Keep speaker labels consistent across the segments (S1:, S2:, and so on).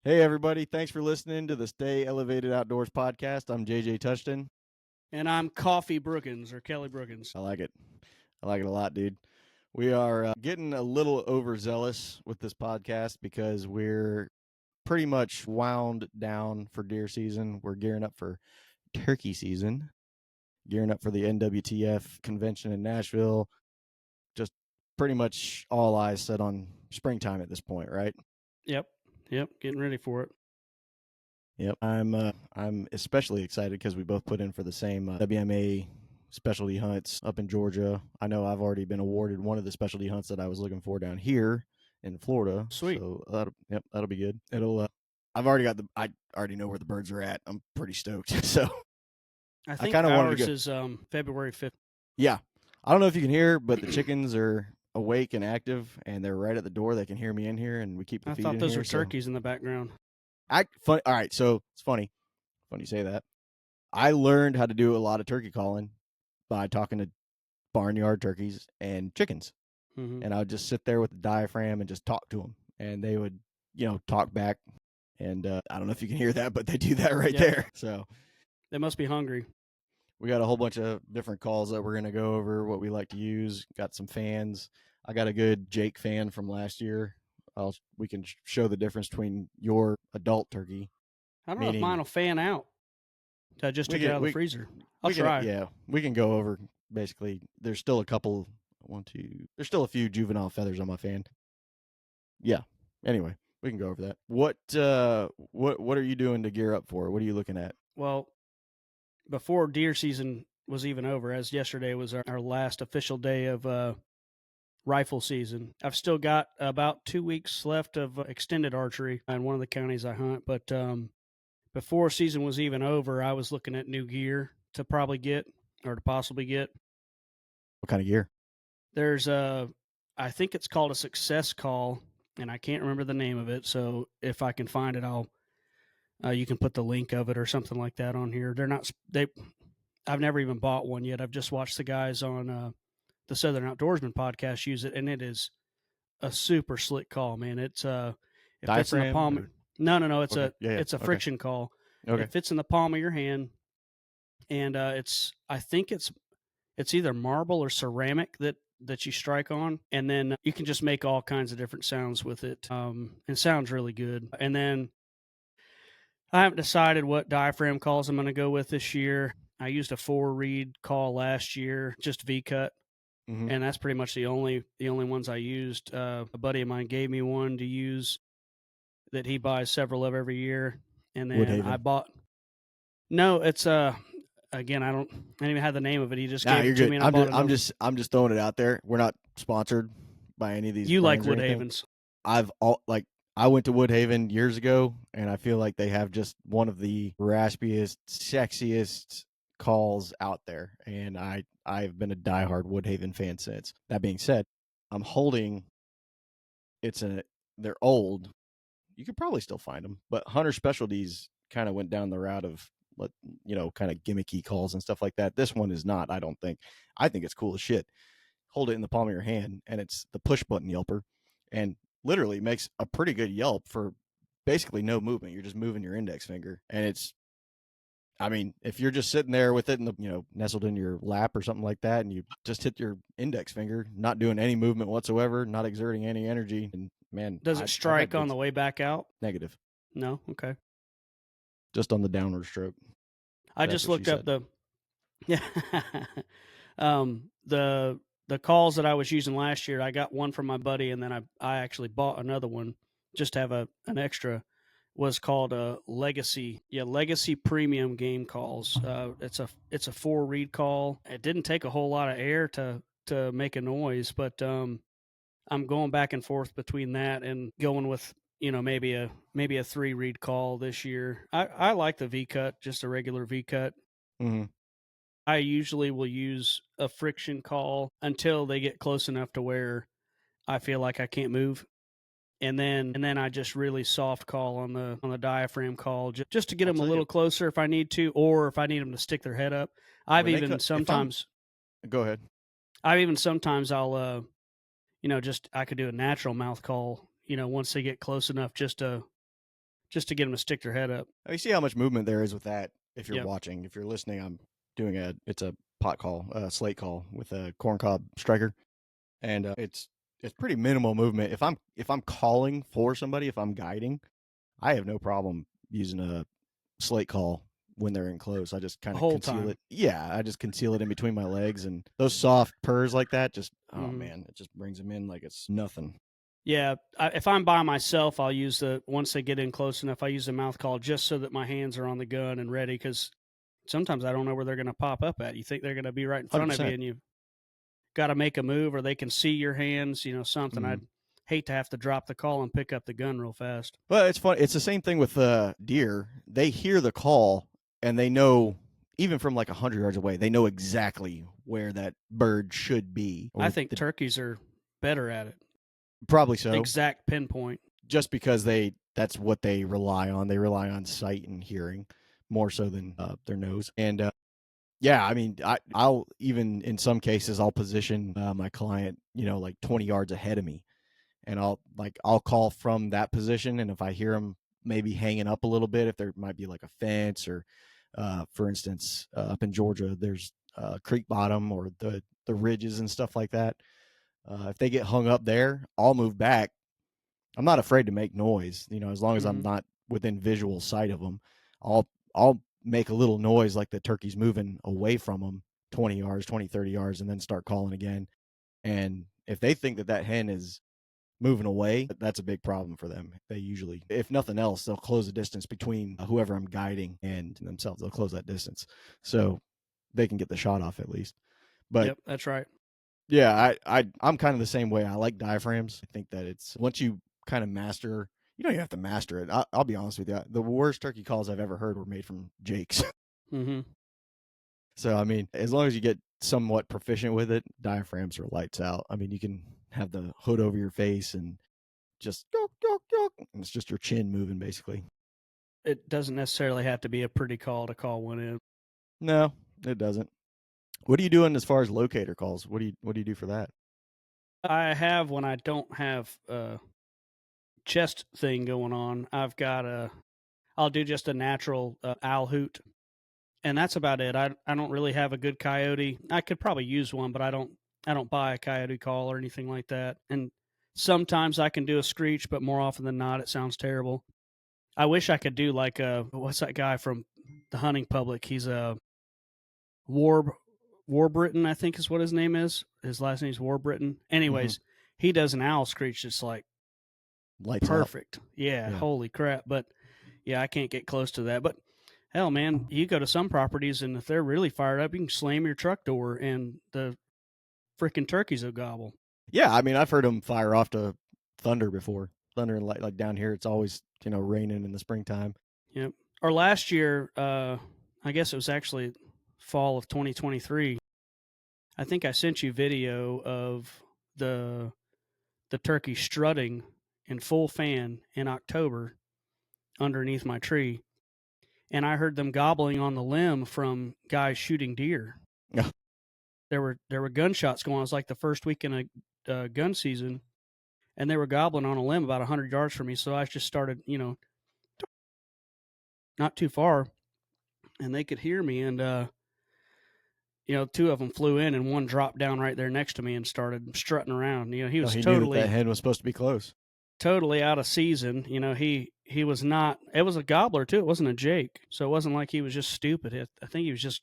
S1: Hey, everybody. Thanks for listening to the Stay Elevated Outdoors podcast. I'm JJ Touchton.
S2: And I'm Coffee Brookins, or Kelly Brookins.
S1: I like it. I like it a lot, dude. We are getting a little overzealous with this podcast because we're pretty much wound down for deer season. We're gearing up for turkey season, gearing up for the NWTF convention in Nashville. Just pretty much all eyes set on springtime at this point, right?
S2: Yep, getting ready for it.
S1: Yep. I'm especially excited because we both put in for the same WMA specialty hunts up in Georgia. I know I've already been awarded one of the specialty hunts that I was looking for down here in Florida.
S2: Sweet.
S1: So that'll be good. I already know where the birds are at. I'm pretty stoked. So
S2: I think
S1: kind of wanted to
S2: ours
S1: go.
S2: is February 5th.
S1: Yeah. I don't know if you can hear, but the chickens are awake and active, and they're right at the door. They can hear me in here, and we keep the
S2: I
S1: feed
S2: thought
S1: in
S2: those
S1: here.
S2: were turkeys in the background.
S1: All right, so it's funny. Funny you say that. I learned how to do a lot of turkey calling by talking to barnyard turkeys and chickens.
S2: Mm-hmm.
S1: And I would just sit there with the diaphragm and just talk to them. And they would, talk back. And I don't know if you can hear that, but they do that right there. So
S2: they must be hungry.
S1: We got a whole bunch of different calls that we're going to go over, what we like to use. Got some fans. I got a good Jake fan from last year. We can show the difference between your adult turkey.
S2: I don't know if mine will fan out. I just took it out of the freezer. I'll try.
S1: We can go over basically. There's still there's still a few juvenile feathers on my fan. Yeah. Anyway, we can go over that. What are you doing to gear up for? What are you looking at?
S2: Well, before deer season was even over, as yesterday was our last official day of rifle season, I've still got about 2 weeks left of extended archery in one of the counties I hunt. But before season was even over, I was looking at new gear to possibly get.
S1: What kind of gear?
S2: There's I think it's called a success call, and I can't remember the name of it. So if I can find it, you can put the link of it or something like that on here. I've never even bought one yet. I've just watched the guys on the Southern Outdoorsman podcast use it, and it is a super slick call, man. It's it fits in the palm. No. It's a friction call.
S1: Okay.
S2: It fits in the palm of your hand, and I think it's either marble or ceramic that you strike on, and then you can just make all kinds of different sounds with it. It sounds really good. And then I haven't decided what diaphragm calls I'm going to go with this year. I used a 4-reed call last year, just V-cut.
S1: Mm-hmm.
S2: And that's pretty much the only ones I used. A buddy of mine gave me one to use that he buys several of every year, and then
S1: Woodhaven.
S2: I bought. No, it's again, I don't even have the name of it. He just gave it to me. And
S1: I'm just throwing it out there. We're not sponsored by any of these.
S2: You like Woodhavens?
S1: I went to Woodhaven years ago, and I feel like they have just one of the raspiest, sexiest calls out there, and I've been a diehard Woodhaven fan since. That being said, I'm holding. They're old. You could probably still find them, but Hunter Specialties kind of went down the route of kind of gimmicky calls and stuff like that. This one is not. I don't think. I think it's cool as shit. Hold it in the palm of your hand, and it's the push button yelper, and literally makes a pretty good yelp for basically no movement. You're just moving your index finger, and if you're just sitting there with it nestled in your lap or something like that, and you just hit your index finger, not doing any movement whatsoever, not exerting any energy, and man,
S2: does it strike on the way back out?
S1: Negative.
S2: No. Okay.
S1: Just on the downward stroke.
S2: I just looked up the calls that I was using last year. I got one from my buddy, and then I actually bought another one just to have an extra. Was called a Legacy Premium Game Calls. It's a 4-reed call. It didn't take a whole lot of air to make a noise, but I'm going back and forth between that and going with maybe a 3-reed call this year. I like the V-cut, just a regular V-cut.
S1: Mm-hmm.
S2: I usually will use a friction call until they get close enough to where I feel like I can't move. And then I just really soft call on the diaphragm call just to get them a little closer if I need to, or if I need them to stick their head up. Go ahead. I'll I could do a natural mouth call, once they get close enough just to just to get them to stick their head up.
S1: You see how much movement there is with that if you're
S2: Yep.
S1: watching. If you're listening, I'm doing it's a pot call, a slate call with a corncob striker, and it's pretty minimal movement. If I'm calling for somebody, if I'm guiding, I have no problem using a slate call when they're in close. I just kind
S2: The
S1: of
S2: whole
S1: conceal
S2: time.
S1: it. Yeah, I just conceal it in between my legs, and those soft purrs like that just, oh
S2: Hmm.
S1: man, it just brings them in like it's nothing.
S2: Yeah, if I'm by myself, I'll use the once they get in close enough, I use the mouth call just so that my hands are on the gun and ready. Because sometimes I don't know where they're going to pop up at. You think they're going to be right in front of you,
S1: 100%.
S2: and you got to make a move, or they can see your hands. Something.
S1: Mm-hmm.
S2: I'd hate to have to drop the call and pick up the gun real fast.
S1: But it's fun. It's the same thing with deer. They hear the call and they know, even from like 100 yards away, they know exactly where that bird should be,
S2: I
S1: or
S2: think turkeys are better at it.
S1: probably so.
S2: Exact pinpoint.
S1: Just because that's what they rely on. They rely on sight and hearing more so than their nose. And yeah, I mean, I'll even in some cases I'll position my client, like 20 yards ahead of me, and I'll call from that position. And if I hear them maybe hanging up a little bit, if there might be like a fence or, for instance, up in Georgia, there's creek bottom or the ridges and stuff like that. If they get hung up there, I'll move back. I'm not afraid to make noise, as long as I'm
S2: Hmm.
S1: not within visual sight of them. I'll make a little noise like the turkey's moving away from them 20 yards, 20, 30 yards, and then start calling again. And if they think that hen is moving away, that's a big problem for them. They usually, if nothing else, they'll close the distance between whoever I'm guiding and themselves. They'll close that distance so they can get the shot off at least. But
S2: Yep, that's right.
S1: yeah, I'm kind of the same way. I like diaphragms. I think that it's once you kind of master, you don't even have to master it. I'll be honest with you. The worst turkey calls I've ever heard were made from Jake's.
S2: Hmm.
S1: So I mean, as long as you get somewhat proficient with it, diaphragms are lights out. I mean, you can have the hood over your face and just go go go, and it's just your chin moving basically.
S2: It doesn't necessarily have to be a pretty call to call one in.
S1: No, it doesn't. What are you doing as far as locator calls? What do you do for that?
S2: I have when I don't have a chest thing going on. I'll do just a natural owl hoot, and that's about it. I don't really have a good coyote. I could probably use one, but I don't buy a coyote call or anything like that. And sometimes I can do a screech, but more often than not, it sounds terrible. I wish I could do like what's that guy from the hunting public? He's a War Warbriton, I think is what his name is. His last name's Warbriton.
S1: Mm-hmm.
S2: Anyways, he does an owl screech that's like
S1: Lights out.
S2: perfect. Yeah,
S1: Yeah.
S2: holy crap. But yeah, I can't get close to that. But hell, man, you go to some properties and if they're really fired up, you can slam your truck door and the freaking turkeys will gobble.
S1: Yeah, I mean, I've heard them fire off to thunder before. Thunder and light, like down here, it's always raining in the springtime.
S2: Yep. Or last year, I guess it was actually fall of 2023. I think I sent you video of the the turkey strutting in full fan in October underneath my tree, and I heard them gobbling on the limb from guys shooting deer.
S1: Yeah.
S2: There were gunshots going on. It was like the first week in a gun season, and they were gobbling on a limb about 100 yards from me. So I just started, not too far, and they could hear me. And two of them flew in, and one dropped down right there next to me and started strutting around. He
S1: No,
S2: was
S1: he knew that
S2: totally
S1: hen was supposed to be close.
S2: totally out of season. He was not. It was a gobbler too. It wasn't a Jake, so it wasn't like he was just stupid. I think he was just.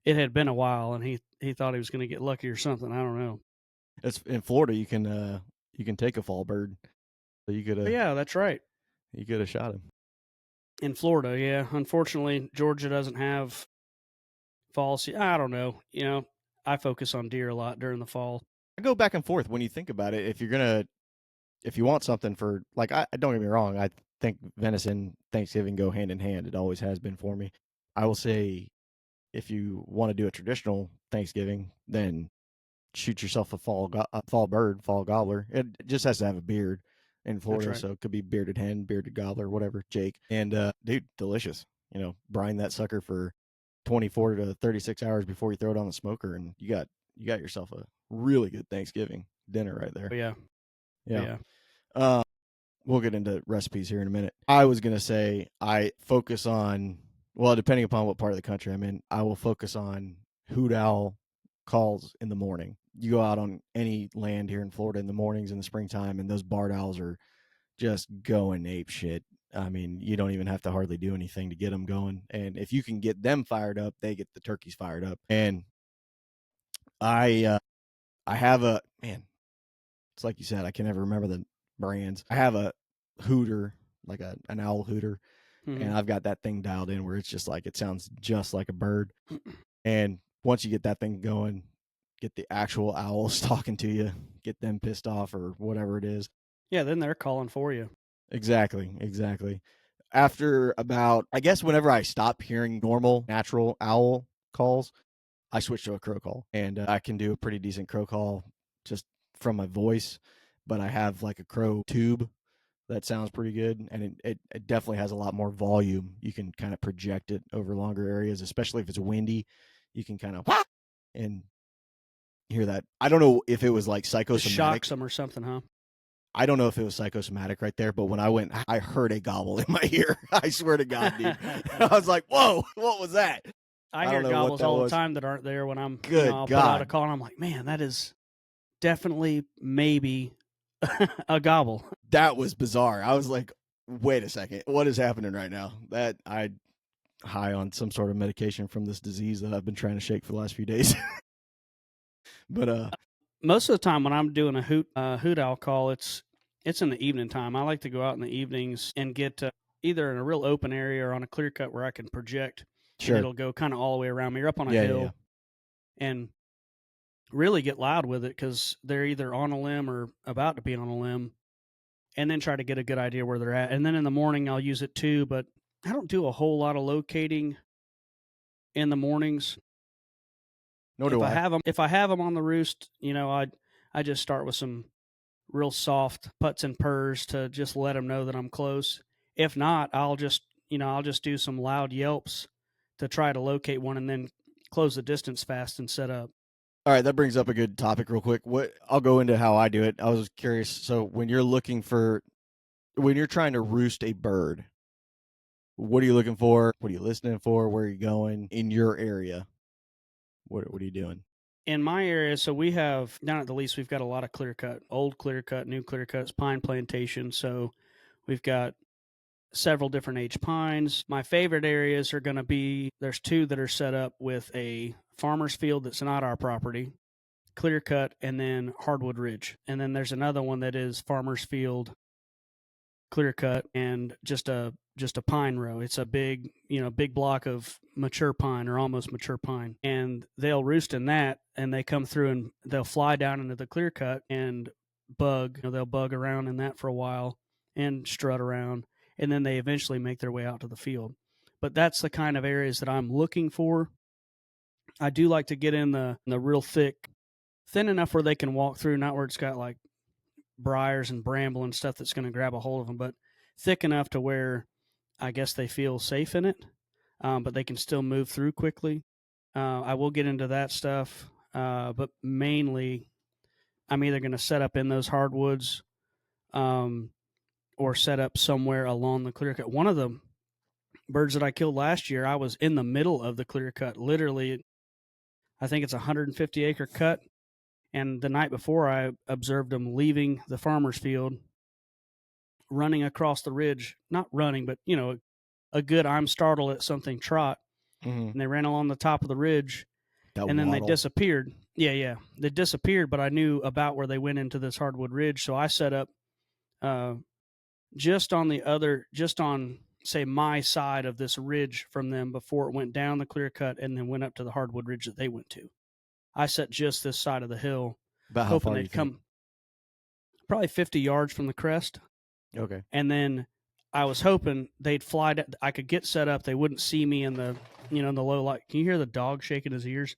S2: It had been a while, and he thought he was going to get lucky or something. I don't know.
S1: It's in Florida. You can take a fall bird. So
S2: But yeah, that's right.
S1: you could have shot him.
S2: In Florida, yeah. Unfortunately, Georgia doesn't have fall season. I don't know. I focus on deer a lot during the fall.
S1: I go back and forth when you think about it. If you want something for like, I don't get me wrong. I think venison, Thanksgiving go hand in hand. It always has been for me. I will say, if you want to do a traditional Thanksgiving, then shoot yourself a fall bird, fall gobbler. It just has to have a beard in
S2: That's
S1: Florida,
S2: right.
S1: so it could be bearded hen, bearded gobbler, whatever, Jake. And dude, delicious. Brine that sucker for 24 to 36 hours before you throw it on the smoker, and you got yourself a really good Thanksgiving dinner right there.
S2: But yeah, but
S1: Yeah.
S2: yeah.
S1: Uh, we'll get into recipes here in a minute. I was gonna say I focus on, well, depending upon what part of the country I'm in, I will focus on hoot owl calls in the morning. You go out on any land here in Florida in the mornings in the springtime, and those barred owls are just going ape shit. I mean, you don't even have to hardly do anything to get them going. And if you can get them fired up, they get the turkeys fired up. And I have a man. It's like you said, I can never remember the brands. I have a hooter, like an owl hooter, and I've got that thing dialed in where it's just like it sounds just like a bird. And once you get that thing going, get the actual owls talking to you, get them pissed off or whatever it is.
S2: Yeah, then they're calling for you.
S1: Exactly. After about, I guess, whenever I stop hearing normal, natural owl calls, I switch to a crow call, and I can do a pretty decent crow call just from my voice. But I have like a crow tube that sounds pretty good, and it definitely has a lot more volume. You can kind of project it over longer areas, especially if it's windy. You can kind of and hear that. I don't know if it was like
S2: Just
S1: psychosomatic.
S2: shocks them or something, huh?
S1: I don't know if it was psychosomatic right there, but when I went, I heard a gobble in my ear. I swear to God, dude. I was like, whoa, what was that?
S2: I hear
S1: don't know what
S2: gobbles
S1: that
S2: all
S1: was.
S2: the time that aren't there when I'm,
S1: Good
S2: I'll put out a
S1: God.
S2: call and I'm like, man, that is definitely maybe a gobble.
S1: That was bizarre. I was like, wait a second, what is happening right now? That I high on some sort of medication from this disease that I've been trying to shake for the last few days. But
S2: Most of the time when I'm doing a hoot owl call, it's in the evening time. I like to go out in the evenings and get either in a real open area or on a clear cut where I can project, and
S1: sure.
S2: it'll go kind of all the way around me. You're up on a
S1: Yeah,
S2: hill,
S1: yeah.
S2: and really get loud with it because they're either on a limb or about to be on a limb, and then try to get a good idea where they're at. And then in the morning I'll use it too, but I don't do a whole lot of locating in the mornings.
S1: Nor do I.
S2: If I have them on the roost, I just start with some real soft putts and purrs to just let them know that I'm close. If not, I'll just do some loud yelps to try to locate one and then close the distance fast and set up.
S1: All right, that brings up a good topic real quick. I'll go into how I do it. I was curious. So when you're trying to roost a bird, what are you looking for? What are you listening for? Where are you going in your area? What are you doing?
S2: In my area, so we have down at the lease, we've got a lot of clear cut, old clear cut, new clear cuts, pine plantation. So we've got several different age pines. My favorite areas are going to be there's two that are set up with a farmer's field that's not our property, clear cut, and then hardwood ridge. And then there's another one that is farmer's field, clear cut, and just a pine row. It's a big block of mature pine or almost mature pine, and they'll roost in that, and they come through and they'll fly down into the clear cut and bug. They'll bug around in that for a while and strut around, and then they eventually make their way out to the field. But that's the kind of areas that I'm looking for. I do like to get in the real thin enough where they can walk through, not where it's got like briars and bramble and stuff that's going to grab a hold of them, but thick enough to where I guess they feel safe in it, but they can still move through quickly. I will get into that stuff, but mainly I'm either going to set up in those hardwoods or set up somewhere along the clear cut. One of the birds that I killed last year, I was in the middle of the clear cut. Literally, I think it's a 150-acre cut. And the night before, I observed them leaving the farmer's field, running across the ridge. Not running, but, a good I'm startled at something trot.
S1: Mm-hmm.
S2: And they ran along the top of the ridge,
S1: That
S2: and then they
S1: waddle.
S2: disappeared. Yeah. They disappeared, but I knew about where they went into this hardwood ridge. So I set up just on, say, my side of this ridge from them before it went down the clear cut and then went up to the hardwood ridge that they went to. I set just this side of the hill,
S1: About how
S2: hoping
S1: far do you
S2: they'd
S1: think?
S2: come probably 50 yards from the crest.
S1: Okay.
S2: And then I was hoping they'd fly. I could get set up. They wouldn't see me in the, in the low light. Can you hear the dog shaking his ears?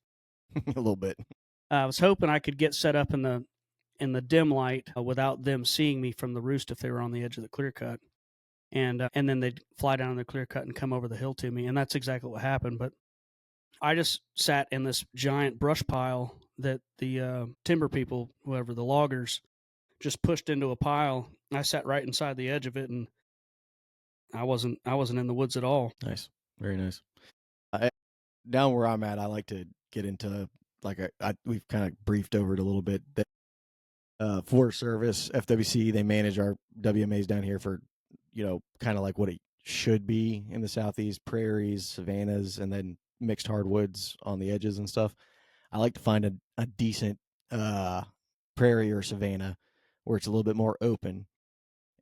S1: A little bit.
S2: I was hoping I could get set up in the dim light without them seeing me from the roost if they were on the edge of the clear cut. And then they'd fly down the clear cut and come over the hill to me. And that's exactly what happened. But I just sat in this giant brush pile that the timber people, whoever, the loggers, just pushed into a pile I sat right inside the edge of it, and I wasn't in the woods at all.
S1: Nice, very nice. I, down where I'm at, I like to get into like we've kind of briefed over it a little bit. Forest Service, FWC, they manage our WMAs down here for, kind of like what it should be in the southeast: prairies, savannas, and then mixed hardwoods on the edges and stuff. I like to find a decent uh, prairie or savanna where it's a little bit more open,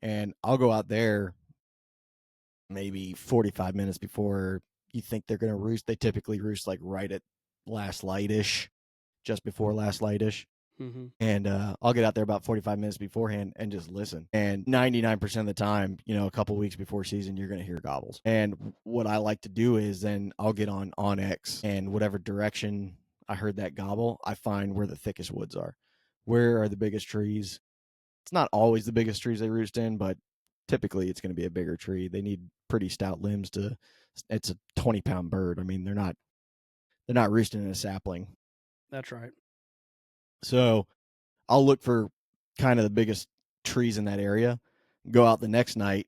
S1: and I'll go out there maybe 45 minutes before you think they're going to roost. They typically roost like right at last lightish, just before last lightish.
S2: Mm-hmm.
S1: And I'll get out there about 45 minutes beforehand and just listen. And 99% of the time, a couple weeks before season, you're going to hear gobbles. And what I like to do is then I'll get on X, and whatever direction I heard that gobble, I find where the thickest woods are. Where are the biggest trees? It's not always the biggest trees they roost in, but typically it's going to be a bigger tree. They need pretty stout limbs to. It's a 20-pound bird. I mean, they're not roosting in a sapling.
S2: That's right.
S1: So I'll look for kind of the biggest trees in that area, go out the next night,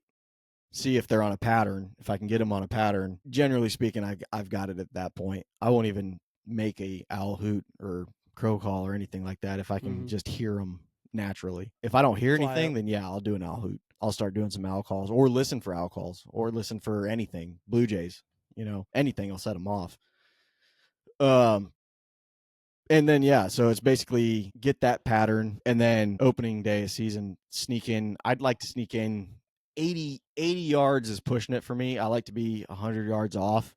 S1: see if they're on a pattern. If I can get them on a pattern, generally speaking, I've got it at that point. I won't even make a owl hoot or crow call or anything like that if I can
S2: Mm-hmm.
S1: just hear them naturally. If I don't hear
S2: Fly
S1: anything,
S2: up.
S1: then yeah, I'll do an owl hoot. I'll start doing some owl calls or listen for owl calls or listen for anything. Blue jays, anything will set them off. Um, and then yeah, so it's basically get that pattern, and then opening day of season, sneak in. I'd like to sneak in 80 yards is pushing it for me. I like to be 100 yards off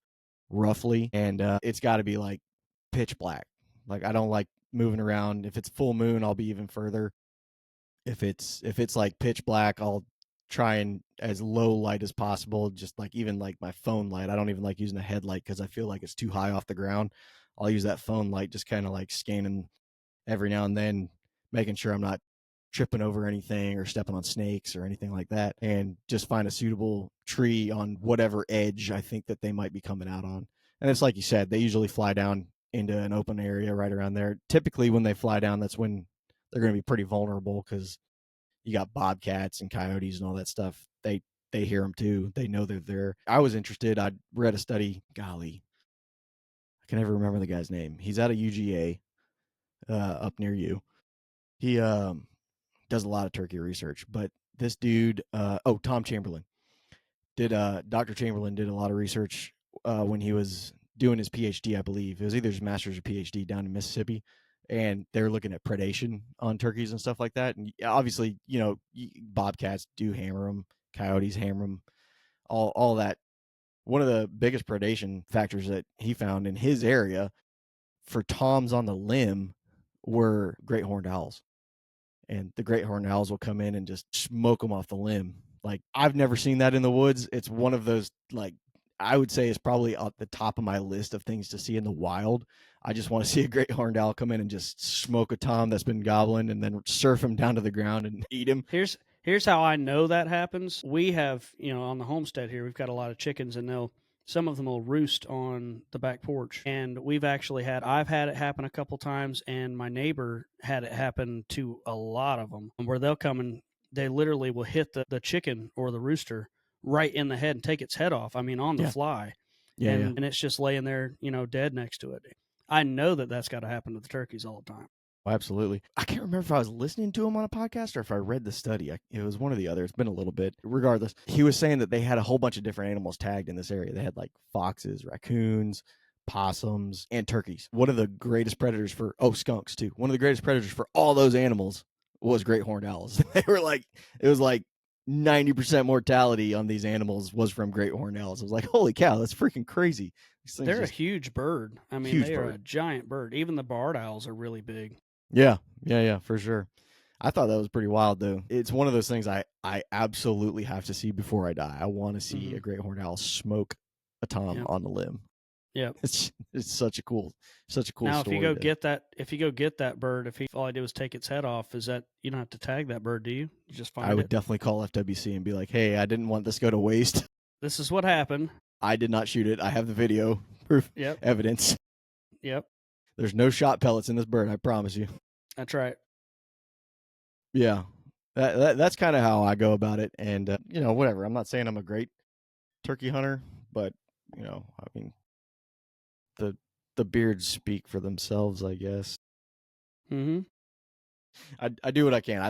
S1: roughly, and it's got to be like pitch black. Like I don't like moving around. If it's full moon, I'll be even further. If it's like pitch black, I'll try and as low light as possible, just like even like my phone light. I don't even like using a headlight because I feel like it's too high off the ground. I'll use that phone light, just kind of like scanning every now and then, making sure I'm not tripping over anything or stepping on snakes or anything like that, and just find a suitable tree on whatever edge I think that they might be coming out on. And it's like you said, they usually fly down into an open area right around there. Typically, when they fly down, that's when they're going to be pretty vulnerable because you got bobcats and coyotes and all that stuff. They hear them too. They know they're there. I was interested. I read a study. Golly, I can never remember the guy's name. He's out of UGA, up near you. He does a lot of turkey research, but this dude, Tom Chamberlain, Dr. Chamberlain did a lot of research when he was doing his PhD, I believe. It was either his master's or PhD down in Mississippi. And they were looking at predation on turkeys and stuff like that. And obviously, bobcats do hammer them, coyotes hammer them, all that. One of the biggest predation factors that he found in his area for toms on the limb were great horned owls. And the great horned owls will come in and just smoke them off the limb. Like I've never seen that in the woods. It's one of those, like, I would say is probably at the top of my list of things to see in the wild. I just want to see a great horned owl come in and just smoke a tom that's been gobbling and then surf him down to the ground and eat him.
S2: Here's how I know that happens. We have, on the homestead here, we've got a lot of chickens, and some of them will roost on the back porch. And I've had it happen a couple times, and my neighbor had it happen to a lot of them, where they'll come and they literally will hit the chicken or the rooster right in the head and take its head off. I mean, on the
S1: Yeah.
S2: fly.
S1: Yeah, yeah.
S2: And it's just laying there, dead next to it. I know that's got to happen to the turkeys all the time.
S1: Oh, absolutely. I can't remember if I was listening to him on a podcast or if I read the study. It was one or the other. It's been a little bit. Regardless, he was saying that they had a whole bunch of different animals tagged in this area. They had like foxes, raccoons, possums, and turkeys. One of the greatest predators skunks too. One of the greatest predators for all those animals was great horned owls. It was like 90% mortality on these animals was from great horned owls. I was like, holy cow, that's freaking crazy.
S2: They're a huge bird. I mean, they are a giant bird. Even the barred owls are really big.
S1: Yeah, for sure. I thought that was pretty wild, though. It's one of those things I absolutely have to see before I die. I want to see a great horned owl smoke a tom on the limb.
S2: Yeah,
S1: it's such a cool
S2: now,
S1: story.
S2: If you go get that bird, if all I did was take its head off, is that you don't have to tag that bird, do you? You just find it.
S1: I would definitely call FWC and be like, hey, I didn't want this to go to waste.
S2: This is what happened.
S1: I did not shoot it. I have the video proof, evidence.
S2: Yep.
S1: There's no shot pellets in this bird. I promise you.
S2: That's right.
S1: Yeah. That's kind of how I go about it. And whatever. I'm not saying I'm a great turkey hunter, but I mean, the the beards speak for themselves, I guess.
S2: Hmm.
S1: I do what I can.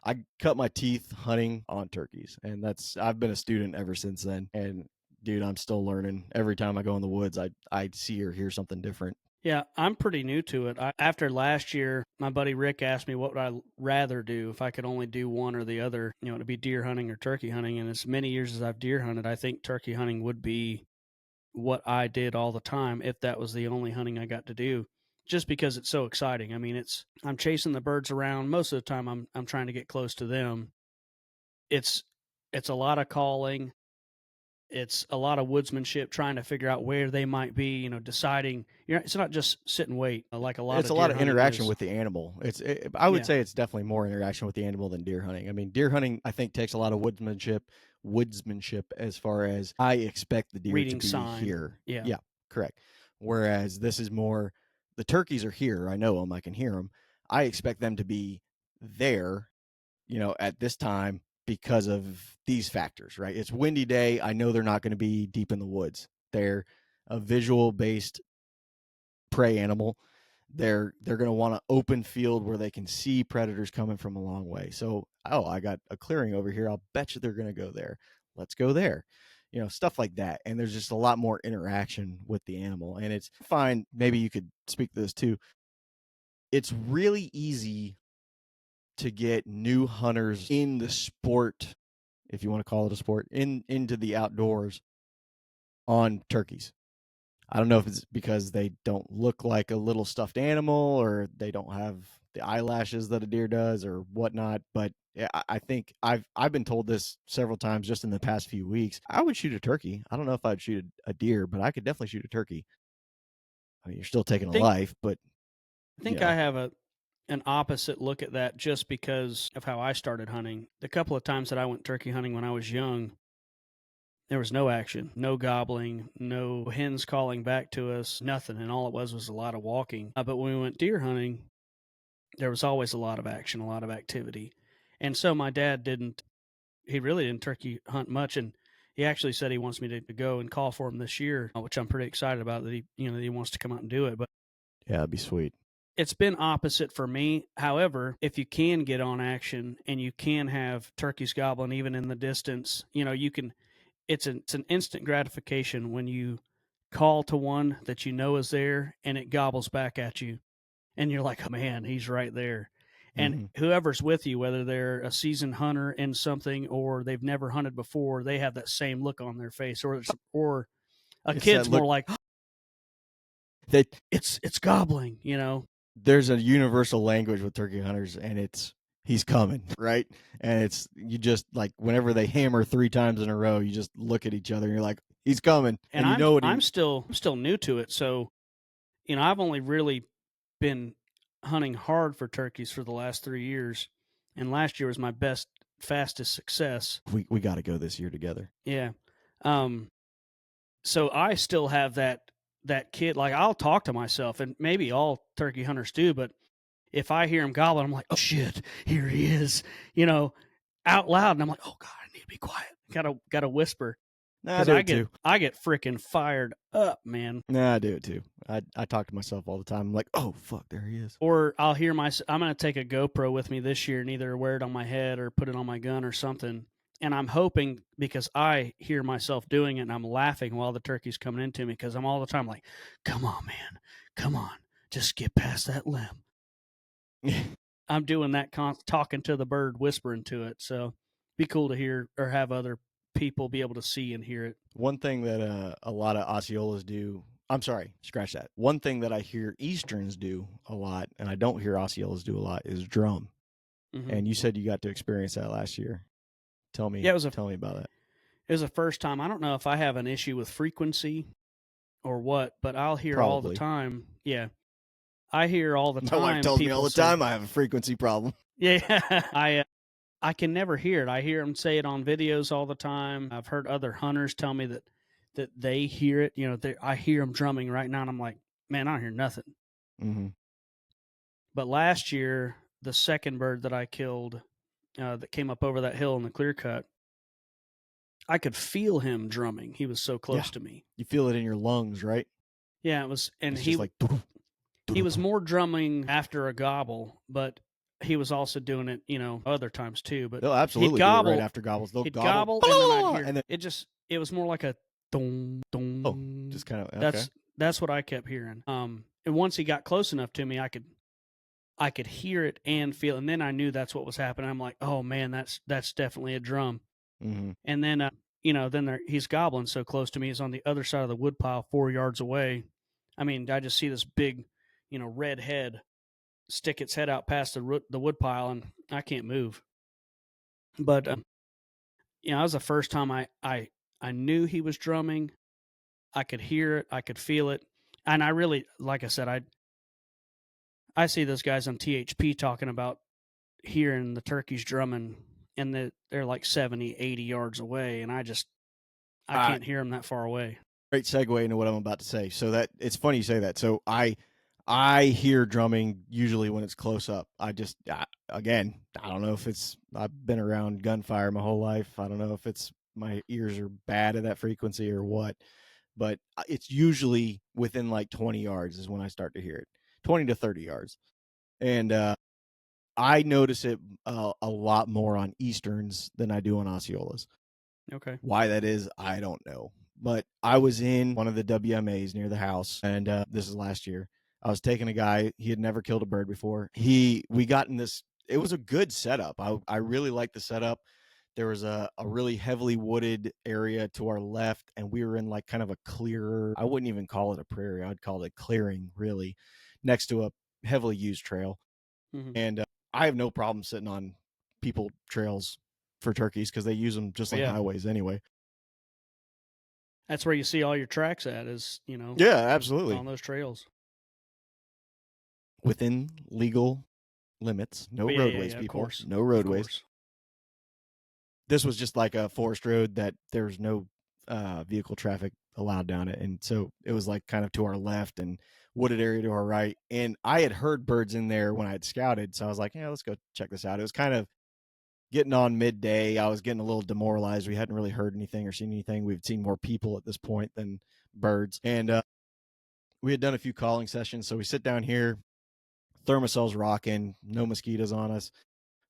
S1: I cut my teeth hunting on turkeys, and I've been a student ever since then. And dude, I'm still learning. Every time I go in the woods, I see or hear something different.
S2: Yeah, I'm pretty new to it. After last year, my buddy Rick asked me what would I rather do if I could only do one or the other, to be deer hunting or turkey hunting. And as many years as I've deer hunted, I think turkey hunting would be what I did all the time if that was the only hunting I got to do. Just because it's so exciting. I mean, I'm chasing the birds around. Most of the time I'm trying to get close to them. It's it's a lot of calling. It's a lot of woodsmanship trying to figure out where they might be, deciding. It's not just sit and wait like a lot
S1: It's
S2: of
S1: a lot
S2: deer
S1: of
S2: hunting
S1: interaction
S2: is.
S1: with the animal. I would
S2: Yeah,
S1: say it's definitely more interaction with the animal than deer hunting. I mean, deer hunting I think takes a lot of woodsmanship as far as I expect the deer to
S2: reading
S1: be
S2: sign.
S1: here.
S2: Yeah.
S1: Yeah, correct. Whereas this is more the turkeys are here. I know them. I can hear them. I expect them to be there, at this time because of these factors, right? It's windy day. I know they're not going to be deep in the woods. They're a visual based prey animal. They're going to want an open field where they can see predators coming from a long way. So, oh, I got a clearing over here. I'll bet you they're going to go there. Let's go there. Stuff like that. And there's just a lot more interaction with the animal. And it's fine. Maybe you could speak to this too. It's really easy to get new hunters in the sport, if you want to call it a sport, into the outdoors on turkeys. I don't know if it's because they don't look like a little stuffed animal or they don't have the eyelashes that a deer does or whatnot. But yeah, I think I've been told this several times just in the past few weeks. I would shoot a turkey. I don't know if I'd shoot a deer, but I could definitely shoot a turkey. I mean, you're still taking
S2: I
S1: a
S2: think
S1: life, but
S2: I
S1: you
S2: think I
S1: know,
S2: have an opposite look at that just because of how I started hunting. The couple of times that I went turkey hunting when I was young, there was no action, no gobbling, no hens calling back to us, nothing, and all it was a lot of walking. But when we went deer hunting, there was always a lot of action, a lot of activity. And so my dad didn't he really didn't turkey hunt much, and he actually said he wants me to go and call for him this year, which I'm pretty excited about that he wants to come out and do it. But
S1: yeah, it'd be sweet.
S2: it's been opposite for me. However, if you can get on action and you can have turkeys gobbling even in the distance, you can it's an instant gratification when you call to one that you know is there and it gobbles back at you and you're like, oh, man, he's right there. And
S1: Mm-hmm.
S2: whoever's with you, whether they're a seasoned hunter in something or they've never hunted before, they have that same look on their face. Or a
S1: It's that
S2: kid's
S1: look
S2: more like,
S1: that
S2: it's gobbling.
S1: there's a universal language with turkey hunters, and it's he's coming, right? And it's you just like whenever they hammer 3 times in a row, you just look at each other and you're like, he's coming,
S2: And
S1: and you
S2: I'm
S1: know what
S2: I'm
S1: he.
S2: still I'm still new to it, so I've only really been hunting hard for turkeys for the last 3 years, and last year was my best fastest success.
S1: We got to go this year together.
S2: Yeah. Um, so I still have that kid. Like I'll talk to myself, and maybe all turkey hunters do. But if I hear him gobbling, I'm like, "Oh shit, here he is!" You know, out loud, and I'm like, "Oh god, I need to be quiet." Gotta whisper
S1: Nah, I
S2: because
S1: do
S2: I
S1: it
S2: get
S1: too.
S2: I get freaking fired up, man.
S1: Nah, I do it too. I talk to myself all the time. I'm like, oh fuck, there he is.
S2: Or I'll hear I'm gonna take a GoPro with me this year and either wear it on my head or put it on my gun or something. And I'm hoping because I hear myself doing it and I'm laughing while the turkey's coming into me because I'm all the time like, come on, man, come on, just get past that limb. I'm doing that talking to the bird, whispering to it. So be cool to hear or have other people be able to see and hear it.
S1: One thing that a lot of Osceolas do. I'm sorry, scratch that. One thing that I hear Easterns do a lot, and I don't hear Osceolas do a lot, is drum.
S2: Hmm.
S1: And you said you got to experience that last year. Tell
S2: Yeah,
S1: me, tell me about that.
S2: it was the first time. I don't know if I have an issue with frequency or what, but I'll hear all the
S1: Probably.
S2: time. Yeah, I hear all the
S1: My wife
S2: time
S1: tells me all
S2: people
S1: the
S2: say,
S1: time I have a frequency problem.
S2: "Yeah, I can never hear it." I hear them say it on videos all the time. I've heard other hunters tell me that they hear it. I hear them drumming right now, and I'm like, man, I don't hear nothing.
S1: Mm-hmm.
S2: But last year, the second bird that I killed, that came up over that hill in the clear cut. I could feel him drumming. He was so
S1: Yeah.
S2: close to me.
S1: You feel it in your lungs, right?
S2: Yeah, it was, and
S1: It's just like
S2: he was more drumming after a gobble, but he was also doing it, other times too. But
S1: they'll
S2: he'd
S1: absolutely do it right
S2: gobble,
S1: after gobbles. They'll
S2: he'd
S1: gobble,
S2: gobble, and then I'd hear
S1: and then
S2: it was more like a dong
S1: oh,
S2: dong.
S1: just kind of okay.
S2: That's what I kept hearing. And once he got close enough to me, I could hear it and feel it, and then I knew that's what was happening. I'm like, oh man, that's definitely a drum.
S1: Mm-hmm.
S2: And then he's gobbling so close to me. He's on the other side of the wood pile, 4 yards away. I mean, I just see this big, red head stick its head out past the wood pile, and I can't move. But that was the first time I knew he was drumming. I could hear it, I could feel it, and I really, like I said, I see those guys on THP talking about hearing the turkeys drumming, and they're like 70, 80 yards away, and I can't hear them that far away.
S1: Great segue into what I'm about to say. So that it's funny you say that. So I hear drumming usually when it's close up. Again, I don't know if I've been around gunfire my whole life. I don't know if it's my ears are bad at that frequency or what, but it's usually within like 20 yards is when I start to hear it, 20 to 30 yards. And I notice it a lot more on Easterns than I do on Osceolas.
S2: Okay.
S1: Why that is, I don't know. But I was in one of the WMAs near the house, and this is last year. I was taking a guy. He had never killed a bird before. We got in this. It was a good setup. I really liked the setup. There was a really heavily wooded area to our left, and we were in like kind of a clearer. I wouldn't even call it a prairie. I'd call it a clearing, really, next to a heavily used trail.
S2: Mm-hmm.
S1: And I have no problem sitting on people trails for turkeys because they use them just like highways anyway.
S2: That's where you see all your tracks at is,
S1: Yeah, absolutely.
S2: on those trails.
S1: Within legal limits. No roadways, people.
S2: Of course.
S1: No roadways.
S2: Of course.
S1: This was just like a forest road that there's no vehicle traffic allowed down it. And so it was like kind of to our left and wooded area to our right. And I had heard birds in there when I had scouted. So I was like, yeah, let's go check this out. It was kind of getting on midday. I was getting a little demoralized. We hadn't really heard anything or seen anything. We've seen more people at this point than birds. And we had done a few calling sessions. So we sit down here, thermocel's rocking, no mosquitoes on us.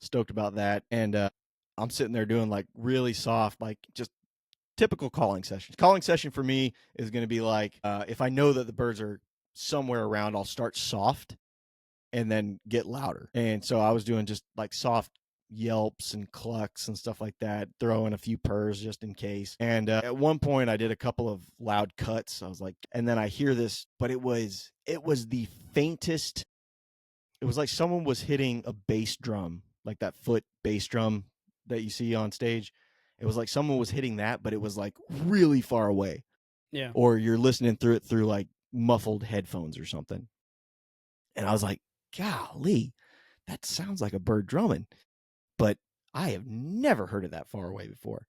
S1: Stoked about that. And I'm sitting there doing like really soft, like just typical calling sessions. Calling session for me is going to be like if I know that the birds are somewhere around, I'll start soft and then get louder. And so I was doing just like soft yelps and clucks and stuff like that, throw in a few purrs just in case. And at one point I did a couple of loud cuts. I was like, and then I hear this, but it was the faintest. It was like someone was hitting a bass drum, like that foot bass drum that you see on stage. It was like someone was hitting that, but it was like really far away.
S2: Yeah.
S1: Or you're listening through it through like muffled headphones or something. And I was like, golly, that sounds like a bird drumming. But I have never heard it that far away before.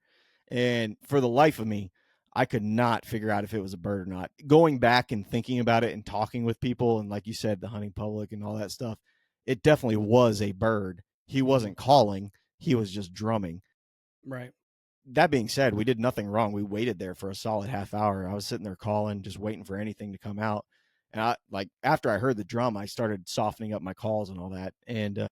S1: And for the life of me, I could not figure out if it was a bird or not. Going back and thinking about it and talking with people, and like you said, the hunting public and all that stuff, it definitely was a bird. He wasn't calling, he was just drumming.
S2: Right.
S1: That being said, we did nothing wrong. We waited there for a solid half hour. I was sitting there calling, just waiting for anything to come out. And after I heard the drum, I started softening up my calls and all that. And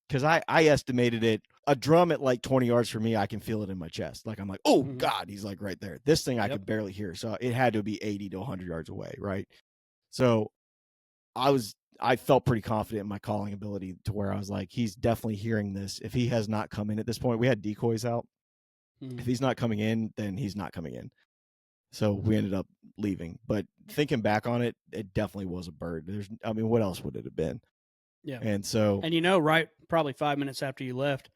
S1: because I estimated it, a drum at like 20 yards from me, I can feel it in my chest. Like I'm like, oh God, he's like right there. This thing I could barely hear. So it had to be 80 to 100 yards away, right? So I felt pretty confident in my calling ability to where I was like, he's definitely hearing this. If he has not come in at this point, we had decoys out. If he's not coming in, then he's not coming in. So we ended up leaving. But thinking back on it, it definitely was a bird. What else would it have been?
S2: Yeah.
S1: And so,
S2: and right, probably 5 minutes after you left,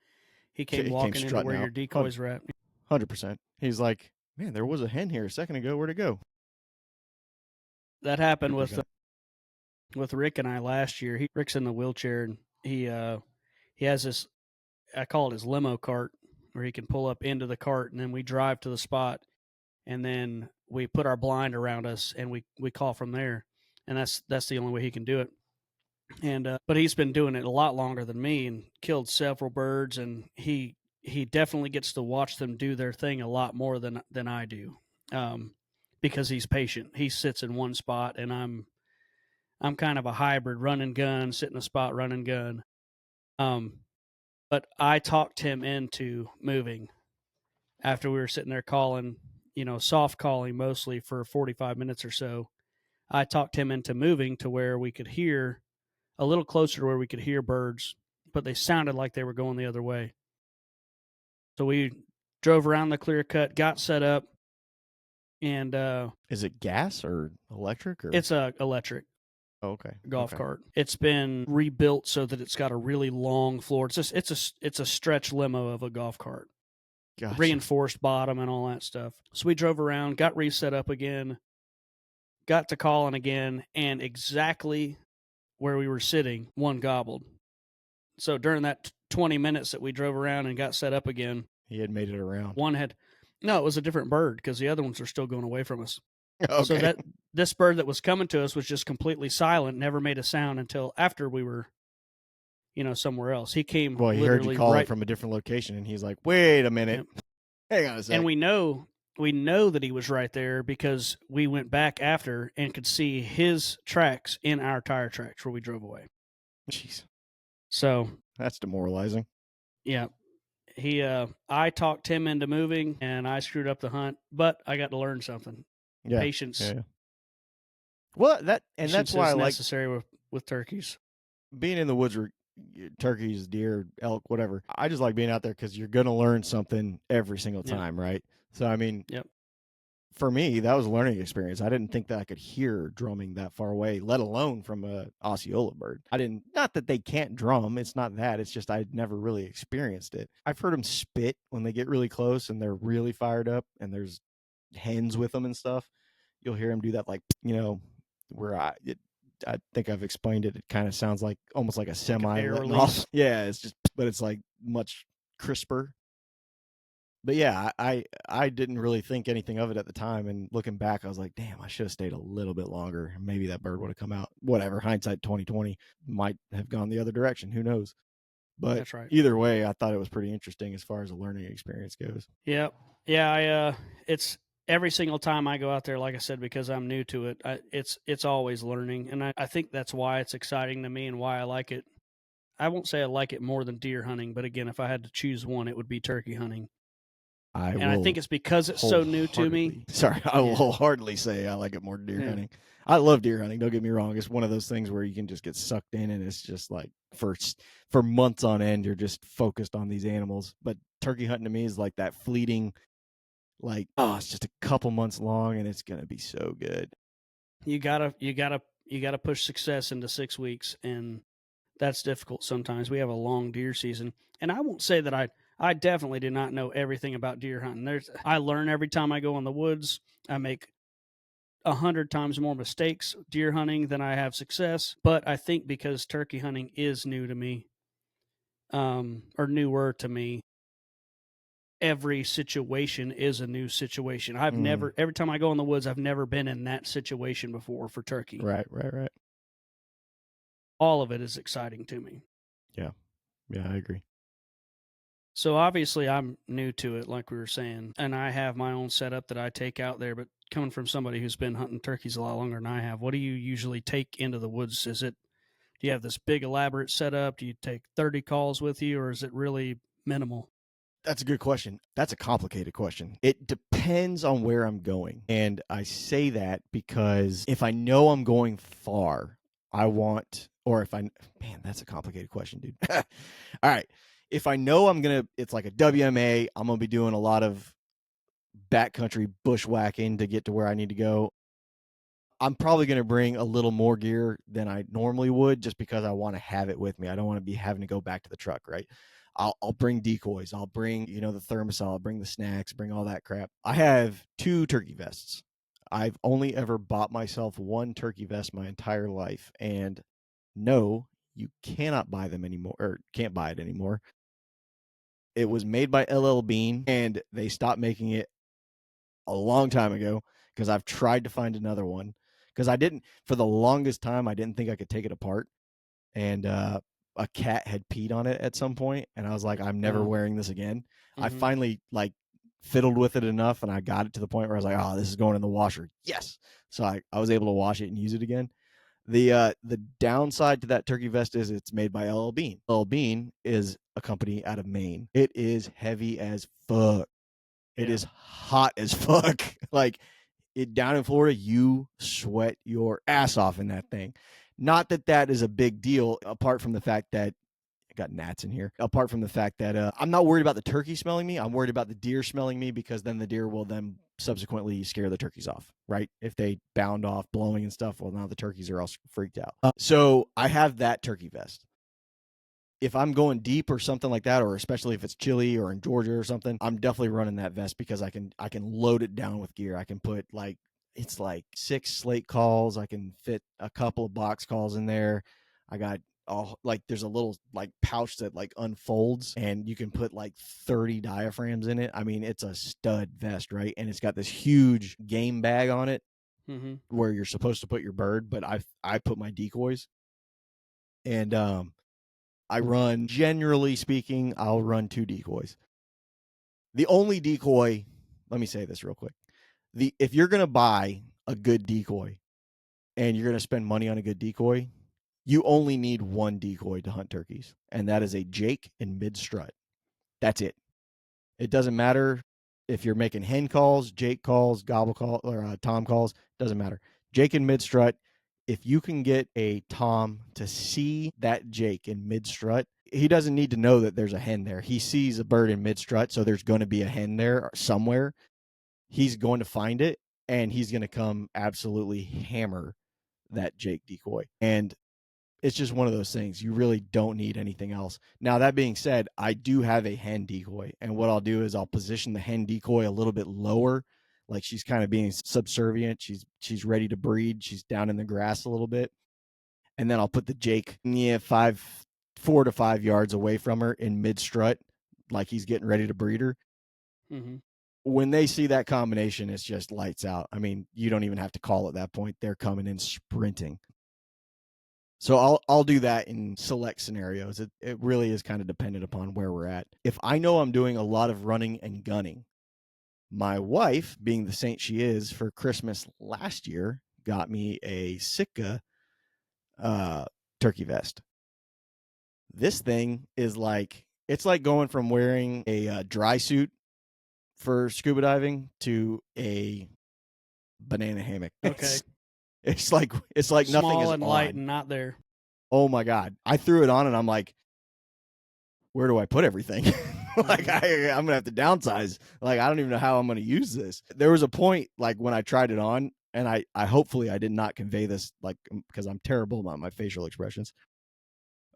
S2: he came walking into where your decoys were at.
S1: 100%. He's like, man, there was a hen here a second ago. Where'd it go?
S2: That happened with Rick and I last year. Rick's in the wheelchair, and he has this, I call it his limo cart, where he can pull up into the cart, and then we drive to the spot, and then we put our blind around us, and we call from there, and that's the only way he can do it. And but he's been doing it a lot longer than me and killed several birds, and he definitely gets to watch them do their thing a lot more than I do. Because he's patient. He sits in one spot, and I'm kind of a hybrid, run and gun, sit in a spot, run and gun. Um, but I talked him into moving after we were sitting there calling, soft calling mostly for 45 minutes or so. I talked him into moving to where we could hear a little closer to where we could hear birds, but they sounded like they were going the other way. So we drove around the clear cut, got set up, and
S1: Is it gas or electric or?
S2: it's a electric
S1: Oh, okay.
S2: golf
S1: Okay.
S2: cart. It's been rebuilt so that it's got a really long floor. It's a stretch limo of a golf cart,
S1: Gotcha.
S2: reinforced bottom and all that stuff. So we drove around, got reset up again, got to calling again, and exactly where we were sitting, one gobbled. So during that 20 minutes that we drove around and got set up again,
S1: He had made it around.
S2: one had no, it was a different bird because the other ones are still going away from us.
S1: Okay.
S2: So that this bird that was coming to us was just completely silent, never made a sound until after we were, somewhere else. He came
S1: Well, he heard you
S2: literally
S1: calling
S2: right
S1: from a different location, and he's like, "Wait a minute,
S2: Yep.
S1: hang on a sec."
S2: And we know that he was right there because we went back after and could see his tracks in our tire tracks where we drove away.
S1: Jeez,
S2: So
S1: that's demoralizing.
S2: yeah, I talked him into moving, and I screwed up the hunt, but I got to learn something.
S1: Yeah.
S2: Patience.
S1: Yeah. Well, that's
S2: Patience
S1: why I
S2: is
S1: like
S2: necessary with turkeys.
S1: being in the woods or turkeys, deer, elk, whatever. I just like being out there because you're gonna learn something every single
S2: Yep.
S1: time, right? So I mean,
S2: Yep.
S1: for me, that was a learning experience. I didn't think that I could hear drumming that far away, let alone from a Osceola bird. I didn't. Not that they can't drum. It's not that. It's just I'd never really experienced it. I've heard them spit when they get really close and they're really fired up, and there's hens with them and stuff. You'll hear them do that, like where I think I've explained it. It kind of sounds like almost like a semi
S2: air
S1: letting
S2: release.
S1: off. Yeah, it's just, but it's like much crisper. But yeah, I didn't really think anything of it at the time, and looking back, I was like, damn, I should have stayed a little bit longer. Maybe that bird would have come out. Whatever, hindsight 2020 might have gone the other direction. Who knows? But
S2: That's right.
S1: either way, I thought it was pretty interesting as far as a learning experience goes.
S2: Yep. Yeah. It's every single time I go out there, like I said, because I'm new to it. It's always learning, and I think that's why it's exciting to me and why I like it. I won't say I like it more than deer hunting, but again, if I had to choose one, it would be turkey hunting. I think it's because it's so new to me.
S1: Sorry, I will
S2: Yeah.
S1: wholeheartedly say I like it more than deer
S2: Yeah.
S1: hunting. I love deer hunting. Don't get me wrong. It's one of those things where you can just get sucked in, and it's just like for months on end, you're just focused on these animals. But turkey hunting to me is like that fleeting, like, oh, it's just a couple months long, and it's gonna be so good.
S2: You gotta push success into 6 weeks, and that's difficult sometimes. We have a long deer season, and I won't say that I definitely do not know everything about deer hunting. I learn every time I go in the woods. I make 100 times more mistakes deer hunting than I have success. But I think because turkey hunting is new to me, or newer to me, every situation is a new situation. Every time I go in the woods, I've never been in that situation before for turkey.
S1: Right.
S2: All of it is exciting to me.
S1: Yeah, I agree.
S2: So obviously I'm new to it, like we were saying, and I have my own setup that I take out there. But coming from somebody who's been hunting turkeys a lot longer than I have, what do you usually take into the woods? Do you have this big elaborate setup? Do you take 30 calls with you, or is it really minimal?
S1: That's a good question. That's a complicated question. It depends on where I'm going. And I say that because if I know I'm going far, man, that's a complicated question, dude. All right. If I know it's like a WMA, I'm going to be doing a lot of backcountry bushwhacking to get to where I need to go. I'm probably going to bring a little more gear than I normally would just because I want to have it with me. I don't want to be having to go back to the truck, right? I'll bring decoys. I'll bring, the thermosol. I'll bring the snacks, bring all that crap. I have 2 turkey vests. I've only ever bought myself 1 turkey vest my entire life. And no, you cannot buy them anymore, or can't buy it anymore. It was made by LL Bean, and they stopped making it a long time ago because I've tried to find another one because for the longest time, I didn't think I could take it apart. and a cat had peed on it at some point, and I was like, I'm never wearing this again. I
S2: Mm-hmm.
S1: finally like fiddled with it enough, and I got it to the point where I was like, oh, this is going in the washer. Yes. So I was able to wash it and use it again. The downside to that turkey vest is it's made by LL Bean. LL Bean is a company out of Maine. It is heavy as fuck. It
S2: Yeah.
S1: is hot as fuck. Like it down in Florida, you sweat your ass off in that thing. Not that that is a big deal, apart from the fact that I got gnats in here. Apart from the fact that I'm not worried about the turkey smelling me. I'm worried about the deer smelling me because then the deer will then subsequently scare the turkeys off, right? If they bound off blowing and stuff, well, now the turkeys are all freaked out. So I have that turkey vest. If I'm going deep or something like that, or especially if it's chilly or in Georgia or something, I'm definitely running that vest because I can load it down with gear. I can put like it's like 6 slate calls. I can fit a couple of box calls in there. I got all like there's a little like pouch that like unfolds and you can put like 30 diaphragms in it. I mean, it's a stud vest, right? And it's got this huge game bag on it
S2: Mm-hmm.
S1: where you're supposed to put your bird, but I put my decoys. And I run, generally speaking, I'll run 2 decoys. The only decoy, let me say this real quick. If you're going to buy a good decoy and you're going to spend money on a good decoy, you only need one decoy to hunt turkeys, and that is a Jake and mid strut. That's it. It doesn't matter if you're making hen calls, Jake calls, gobble call, or tom calls. Doesn't matter. Jake and mid strut. If you can get a tom to see that Jake in mid strut, he doesn't need to know that there's a hen there. He sees a bird in mid strut, so there's going to be a hen there somewhere. He's going to find it, and he's going to come absolutely hammer that Jake decoy. And it's just one of those things. You really don't need anything else. Now, that being said, I do have a hen decoy. And what I'll do is I'll position the hen decoy a little bit lower. Like she's kind of being subservient. She's ready to breed. She's down in the grass a little bit. And then I'll put the Jake 4 to 5 yards away from her in mid strut, like he's getting ready to breed her.
S2: Mm-hmm.
S1: When they see that combination, it's just lights out. I mean, you don't even have to call at that point. They're coming in sprinting. So I'll do that in select scenarios. It really is kind of dependent upon where we're at. If I know I'm doing a lot of running and gunning, my wife, being the saint she is, for Christmas last year, got me a Sitka turkey vest. This thing is like it's like going from wearing a dry suit for scuba diving to a banana hammock.
S2: Okay.
S1: It's like nothing
S2: Small
S1: is
S2: and light
S1: on.
S2: and not there.
S1: Oh my god! I threw it on and I'm like, where do I put everything? Like I'm gonna have to downsize. Like I don't even know how I'm gonna use this. There was a point like when I tried it on, and I hopefully I did not convey this like because I'm terrible about my facial expressions.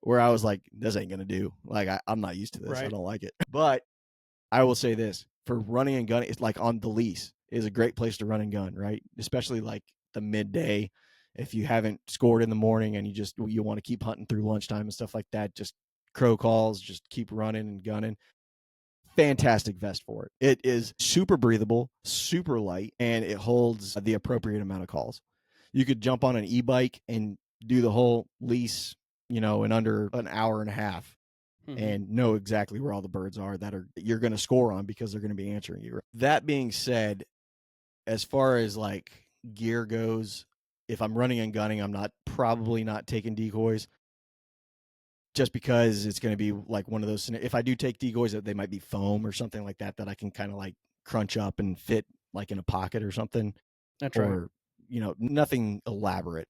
S1: Where I was like, this ain't gonna do. Like I'm not used to this. I
S2: Right.
S1: don't like it. But I will say this for running and gunning, it's like on the lease is a great place to run and gun, right? Especially like the midday. If you haven't scored in the morning and you want to keep hunting through lunchtime and stuff like that, just crow calls, just keep running and gunning. Fantastic vest for it. It is super breathable, super light, and it holds the appropriate amount of calls. You could jump on an e-bike and do the whole lease, in under an hour and a half
S2: Mm-hmm.
S1: and know exactly where all the birds are that you're going to score on because they're going to be answering you. That being said, as far as like gear goes, if I'm running and gunning, I'm probably not taking decoys just because it's going to be like one of those. If I do take decoys, that they might be foam or something like that I can kind of like crunch up and fit like in a pocket or something,
S2: That's right.
S1: or nothing elaborate.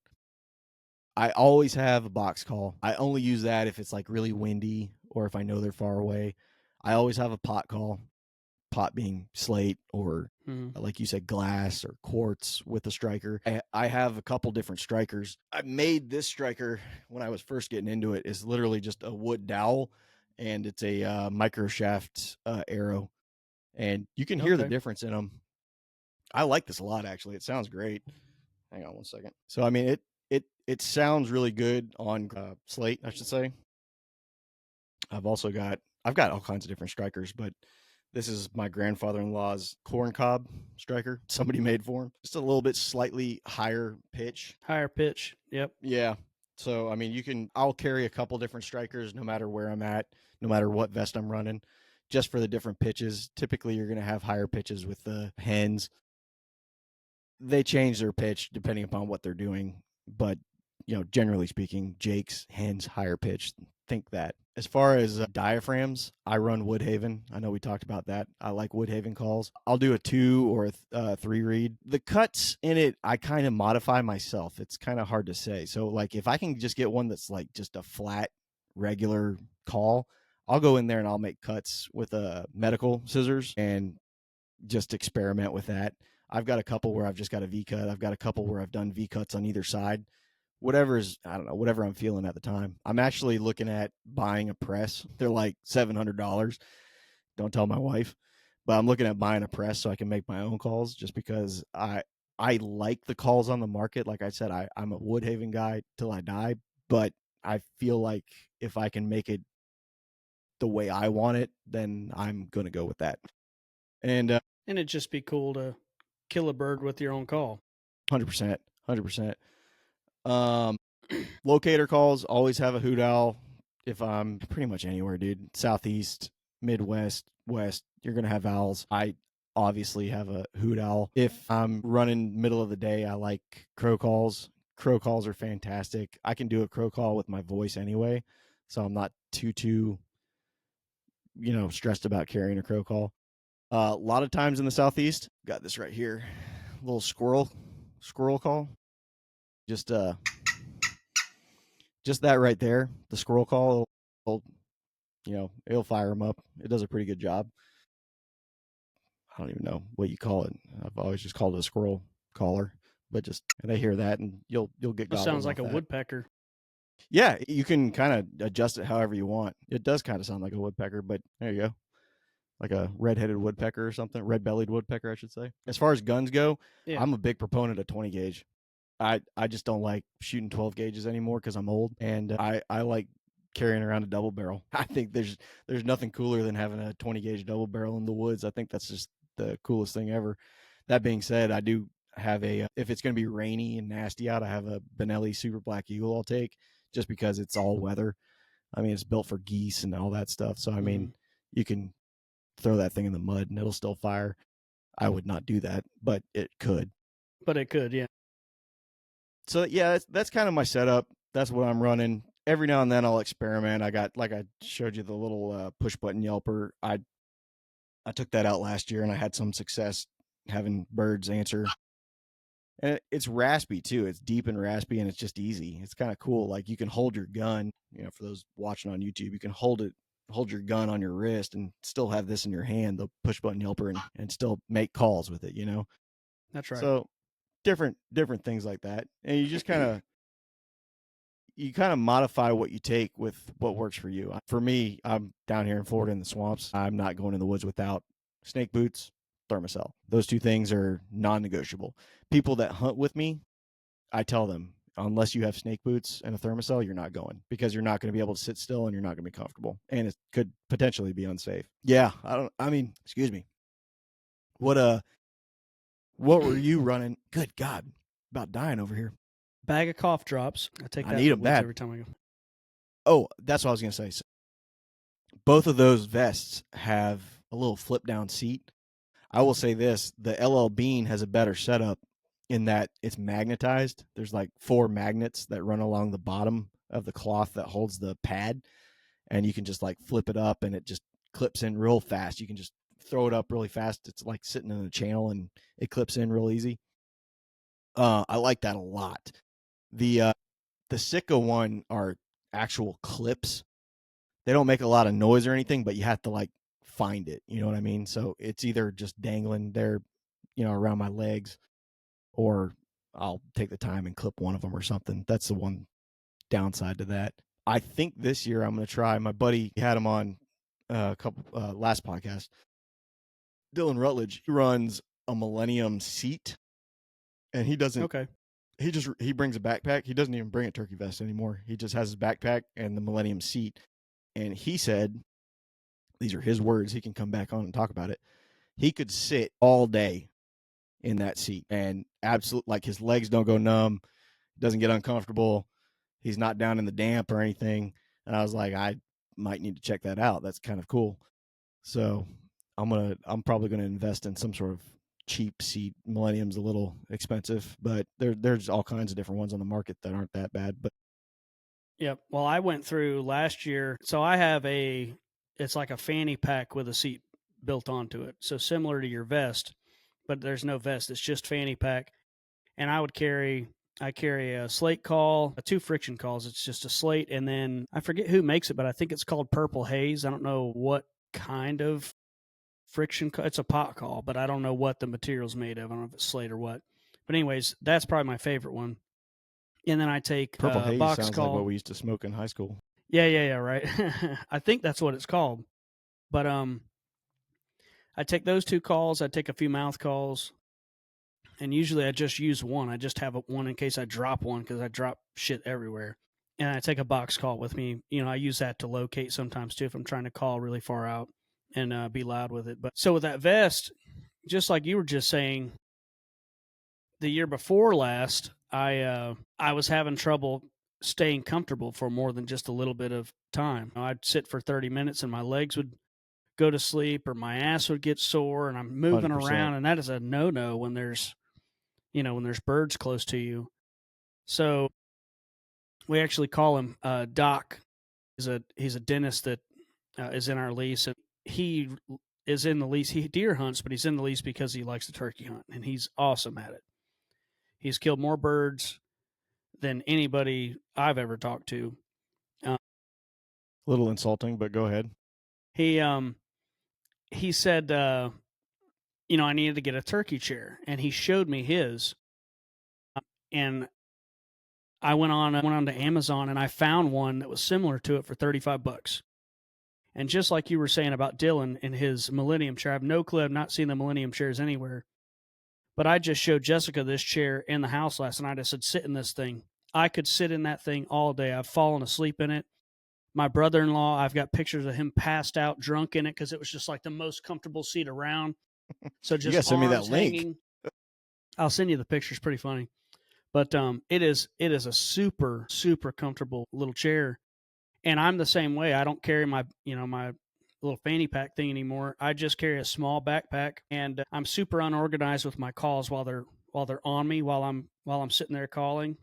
S1: I always have a box call. I only use that if it's like really windy or if I know they're far away. I always have a pot call, pot being slate or
S2: Mm-hmm.
S1: like you said, glass or quartz with a striker. I have a couple different strikers. I made this striker when I was first getting into it. Is literally just a wood dowel, and it's a micro shaft arrow, and you can hear the
S2: Okay.
S1: difference in them. I like this a lot, actually. It sounds great. Hang on one second. So I mean, it sounds really good on slate, I should say. I've got all kinds of different strikers, but this is my grandfather-in-law's corn cob striker. Somebody made for him. Just a little bit slightly higher pitch.
S2: Higher pitch. Yep.
S1: Yeah. So I mean, I'll carry a couple different strikers no matter where I'm at, no matter what vest I'm running, just for the different pitches. Typically, you're going to have higher pitches with the hens. They change their pitch depending upon what they're doing, but generally speaking, Jake's hens higher pitch. Think that. As far as diaphragms, I run Woodhaven. I know we talked about that. I like Woodhaven calls. I'll do a 2 or a 3 reed. The cuts in it, I kind of modify myself. It's kind of hard to say. So, like, if I can just get one that's like just a flat, regular call, I'll go in there and I'll make cuts with medical scissors and just experiment with that. I've got a couple where I've just got a V cut. I've got a couple where I've done V cuts on either side. I don't know, whatever I'm feeling at the time. I'm actually looking at buying a press. They're like $700. Don't tell my wife, but I'm looking at buying a press so I can make my own calls just because I like the calls on the market. Like I said, I'm a Woodhaven guy till I die, but I feel like if I can make it the way I want it, then I'm going to go with that. And
S2: And it'd just be cool to kill a bird with your own call.
S1: 100%, 100%. Locator calls always have a hoot owl. If I'm pretty much anywhere, dude, southeast, Midwest, West, you're gonna have owls. I obviously have a hoot owl. If I'm running middle of the day, I like crow calls. Crow calls are fantastic. I can do a crow call with my voice anyway, so I'm not too stressed about carrying a crow call. A lot of times in the southeast, got this right here, little squirrel call. Just that right there, the squirrel call, it'll fire them up. It does a pretty good job. I don't even know what you call it. I've always just called it a squirrel caller, but just they hear that and you'll get
S2: That sounds
S1: gobbling
S2: like
S1: off
S2: a
S1: that.
S2: woodpecker.
S1: Yeah, you can kind of adjust it however you want. It does kind of sound like a woodpecker, but there you go. Like a red-headed woodpecker or something, red-bellied woodpecker, I should say. As far as guns go,
S2: Yeah,
S1: I'm a big proponent of 20 gauge. I just don't like shooting 12 gauges anymore because I'm old, and I like carrying around a double barrel. I think there's nothing cooler than having a 20 gauge double barrel in the woods. I think that's just the coolest thing ever. That being said, I do have if it's going to be rainy and nasty out, I have a Benelli Super Black Eagle I'll take just because it's all weather. I mean, it's built for geese and all that stuff. So I mean, you can throw that thing in the mud and it'll still fire. I would not do that, but it could.
S2: but it could, yeah.
S1: So yeah, that's kind of my setup. That's what I'm running. Every now and then I'll experiment. I got, like I showed you, the little push button yelper. I took that out last year and I had some success having birds answer. And it's raspy too. It's deep and raspy and it's just easy. It's kind of cool. Like you can hold your gun, for those watching on YouTube, you can hold your gun on your wrist and still have this in your hand, the push button yelper, and still make calls with it.
S2: That's right.
S1: So different things like that. And you kind of modify what you take with what works for you. For me, I'm down here in Florida in the swamps. I'm not going in the woods without snake boots, thermocell. Those two things are non-negotiable. People that hunt with me, I tell them, unless you have snake boots and a thermocell, you're not going because you're not going to be able to sit still and you're not going to be comfortable, and it could potentially be unsafe. Yeah, excuse me. What were you running? Good God, about dying over here.
S2: Bag of cough drops. I take
S1: I
S2: that
S1: need
S2: in the
S1: them
S2: woods
S1: bad.
S2: every time I go.
S1: Oh, that's what I was going to say. So both of those vests have a little flip down seat. I will say this, the LL Bean has a better setup in that it's magnetized. There's like 4 magnets that run along the bottom of the cloth that holds the pad, and you can just like flip it up and it just clips in real fast. You can just throw it up really fast. It's like sitting in a channel and it clips in real easy. I like that a lot. The Sitka one are actual clips. They don't make a lot of noise or anything, but you have to like find it. You know what I mean? So it's either just dangling there, around my legs, or I'll take the time and clip one of them or something. That's the one downside to that. I think this year I'm going to try. My buddy had him on a couple last podcast. Dylan Rutledge, he runs a Millennium seat, and he doesn't.
S2: Okay.
S1: He brings a backpack. He doesn't even bring a turkey vest anymore. He just has his backpack and the Millennium seat. And he said, these are his words. He can come back on and talk about it. He could sit all day in that seat and absolutely, like, his legs don't go numb, doesn't get uncomfortable. He's not down in the damp or anything. And I was like, I might need to check that out. That's kind of cool. So I'm probably gonna invest in some sort of cheap seat. Millennium's a little expensive, but there's all kinds of different ones on the market that aren't that bad. But
S2: Yep. Well, I went through last year. So I have it's like a fanny pack with a seat built onto it. So similar to your vest, but there's no vest. It's just fanny pack. And I carry a slate call, two friction calls. It's just a slate. And then I forget who makes it, but I think it's called Purple Haze. I don't know what kind of friction. It's a pot call, but I don't know what the material's made of. I don't know if it's slate or what. But anyways, that's probably my favorite one. And then I take
S1: Purple
S2: a
S1: Haze
S2: box
S1: sounds like what
S2: call.
S1: we used to smoke in high school.
S2: Yeah, right. I think that's what it's called. But I take those two calls. I take a few mouth calls, and usually I just use one. I just have one in case I drop one because I drop shit everywhere. And I take a box call with me. I use that to locate sometimes too if I'm trying to call really far out and be loud with it. But so with that vest, just like you were just saying, the year before last, I was having trouble staying comfortable for more than just a little bit of time. I'd sit for 30 minutes and my legs would go to sleep or my ass would get sore and I'm moving
S1: 100%.
S2: around, and that is a no-no when there's birds close to you. So we actually call him Doc. He's a dentist that is in our lease, and he is in the lease. He deer hunts, but he's in the lease because he likes to turkey hunt, and he's awesome at it. He's killed more birds than anybody I've ever talked to. Um,
S1: A little insulting, but go ahead.
S2: he he said, I needed to get a turkey chair, and he showed me his, and I went on to Amazon and I found one that was similar to it for $35. And just like you were saying about Dylan and his Millennium chair, I have no clue. I've not seen the Millennium chairs anywhere. But I just showed Jessica this chair in the house last night. I said, sit in this thing. I could sit in that thing all day. I've fallen asleep in it. My brother-in-law, I've got pictures of him passed out drunk in it because it was just like the most comfortable seat around. So
S1: You
S2: just
S1: gotta send me that
S2: arms
S1: link.
S2: hanging. I'll send you the pictures. Pretty funny. But it is a super, super comfortable little chair. And I'm the same way. I don't carry my little fanny pack thing anymore. I just carry a small backpack, and I'm super unorganized with my calls while they're on me while I'm sitting there calling.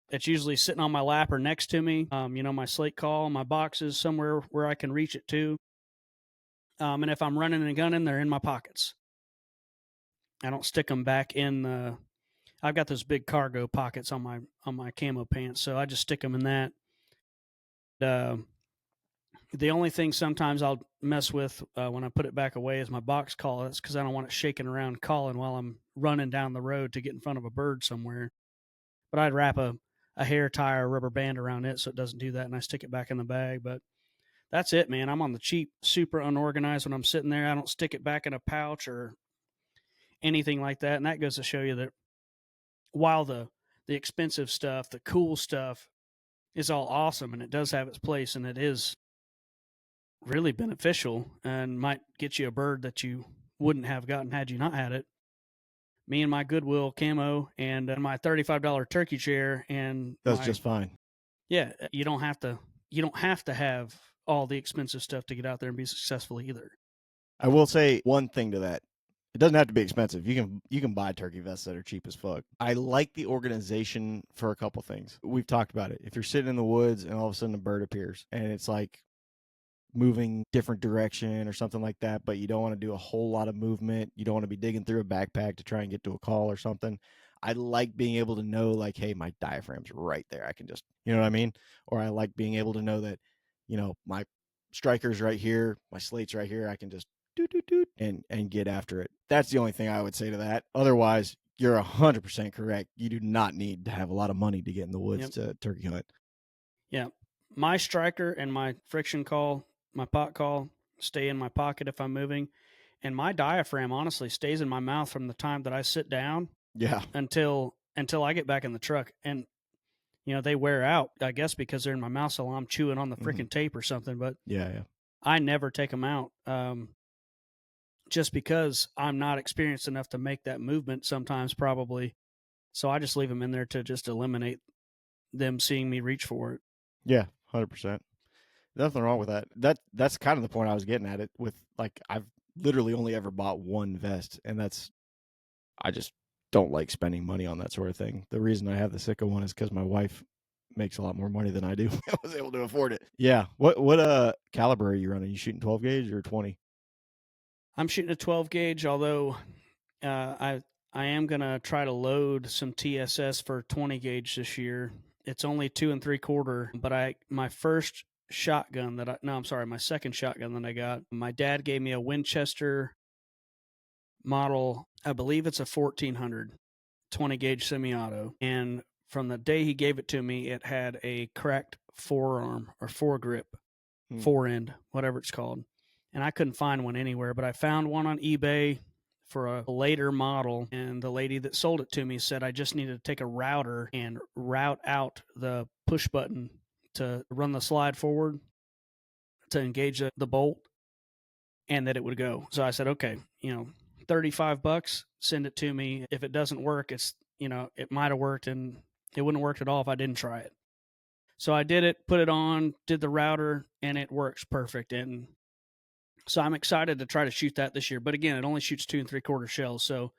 S2: It's usually sitting on my lap or next to me. My slate call, my boxes somewhere where I can reach it to. And if I'm running and gunning, they're in my pockets. I don't stick them back in the. I've got those big cargo pockets on my camo pants, so I just stick them in that. Uh, the only thing sometimes I'll mess with when I put it back away is my box call. That's because I don't want it shaking around calling while I'm running down the road to get in front of a bird somewhere. But I'd wrap a hair tie or a rubber band around it so it doesn't do that, and I stick it back in the bag. But that's it, man. I'm on the cheap, super unorganized when I'm sitting there. I don't stick it back in a pouch or anything like that. And that goes to show you that while the expensive stuff, the cool stuff is all awesome and it does have its place and it is really beneficial and might get you a bird that you wouldn't have gotten had you not had it. Me and my Goodwill camo and my $35 turkey chair and
S1: That's
S2: my
S1: just fine.
S2: yeah, you don't have to have all the expensive stuff to get out there and be successful either.
S1: I will say one thing to that. It doesn't have to be expensive. You can buy turkey vests that are cheap as fuck. I like the organization for a couple things. We've talked about it. If you're sitting in the woods and all of a sudden a bird appears and it's like moving different direction or something like that, but you don't want to do a whole lot of movement. You don't want to be digging through a backpack to try and get to a call or something. I like being able to know like, hey, my diaphragm's right there. I can just, you know what I mean? Or I like being able to know that, my striker's right here, my slate's right here. I can just doot doot doot and get after it. That's the only thing I would say to that. Otherwise, you're 100% correct. You do not need to have a lot of money to get in the woods
S2: Yep.
S1: to turkey hunt.
S2: Yeah. My striker and my friction call, my pot call, stay in my pocket if I'm moving. And my diaphragm honestly stays in my mouth from the time that I sit down
S1: Yeah.
S2: until I get back in the truck. And they wear out, I guess, because they're in my mouth, so I'm chewing on the freaking tape or something. But
S1: Yeah.
S2: I never take them out, just because I'm not experienced enough to make that movement. Sometimes, probably, so I just leave them in there to just eliminate them seeing me reach for it.
S1: Yeah, 100%. Nothing wrong with that. That's kind of the point I was getting at it with. Like, I've literally only ever bought one vest, and that's I just don't like spending money on that sort of thing. The reason I have the Sika one is because my wife makes a lot more money than I do. I was able to afford it. Yeah. What caliber are you running? You shooting 12 gauge or 20?
S2: I'm shooting a 12 gauge, although I am gonna try to load some TSS for 20 gauge this year. It's only 2 3/4, but my first shotgun that I no, I'm sorry, my second shotgun that I got. My dad gave me a Winchester model. I believe it's a 1400 20 gauge semi-auto, and from the day he gave it to me, it had a cracked forearm or foregrip, forend, whatever it's called, and I couldn't find one anywhere. But I found one on eBay for a later model, and the lady that sold it to me said I just needed to take a router and route out the push button to run the slide forward to engage the bolt, and that it would go. So I said, okay, 35 bucks, send it to me. If it doesn't work, it might have worked and it wouldn't have worked at all if I didn't try it. So I did it, put it on, did the router, and it works perfect. And so I'm excited to try to shoot that this year. But again, it only shoots 2 3/4 shells. So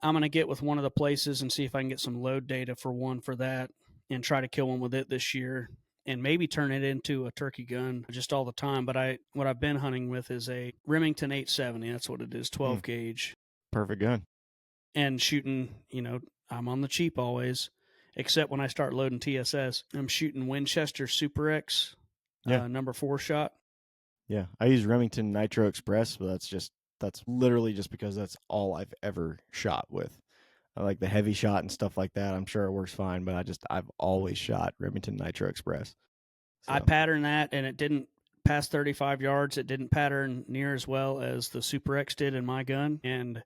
S2: I'm going to get with one of the places and see if I can get some load data for one for that and try to kill one with it this year and maybe turn it into a turkey gun just all the time. But what I've been hunting with is a Remington 870. That's what it is, 12 gauge.
S1: Perfect gun.
S2: And shooting, I'm on the cheap always, except when I start loading TSS. I'm shooting Winchester Super X, number 4 shot.
S1: Yeah, I use Remington Nitro Express, but that's literally just because that's all I've ever shot with. I like the heavy shot and stuff like that. I'm sure it works fine, but I've always shot Remington Nitro Express. So.
S2: I patterned that, and it didn't pass 35 yards. It didn't pattern near as well as the Super X did in my gun, and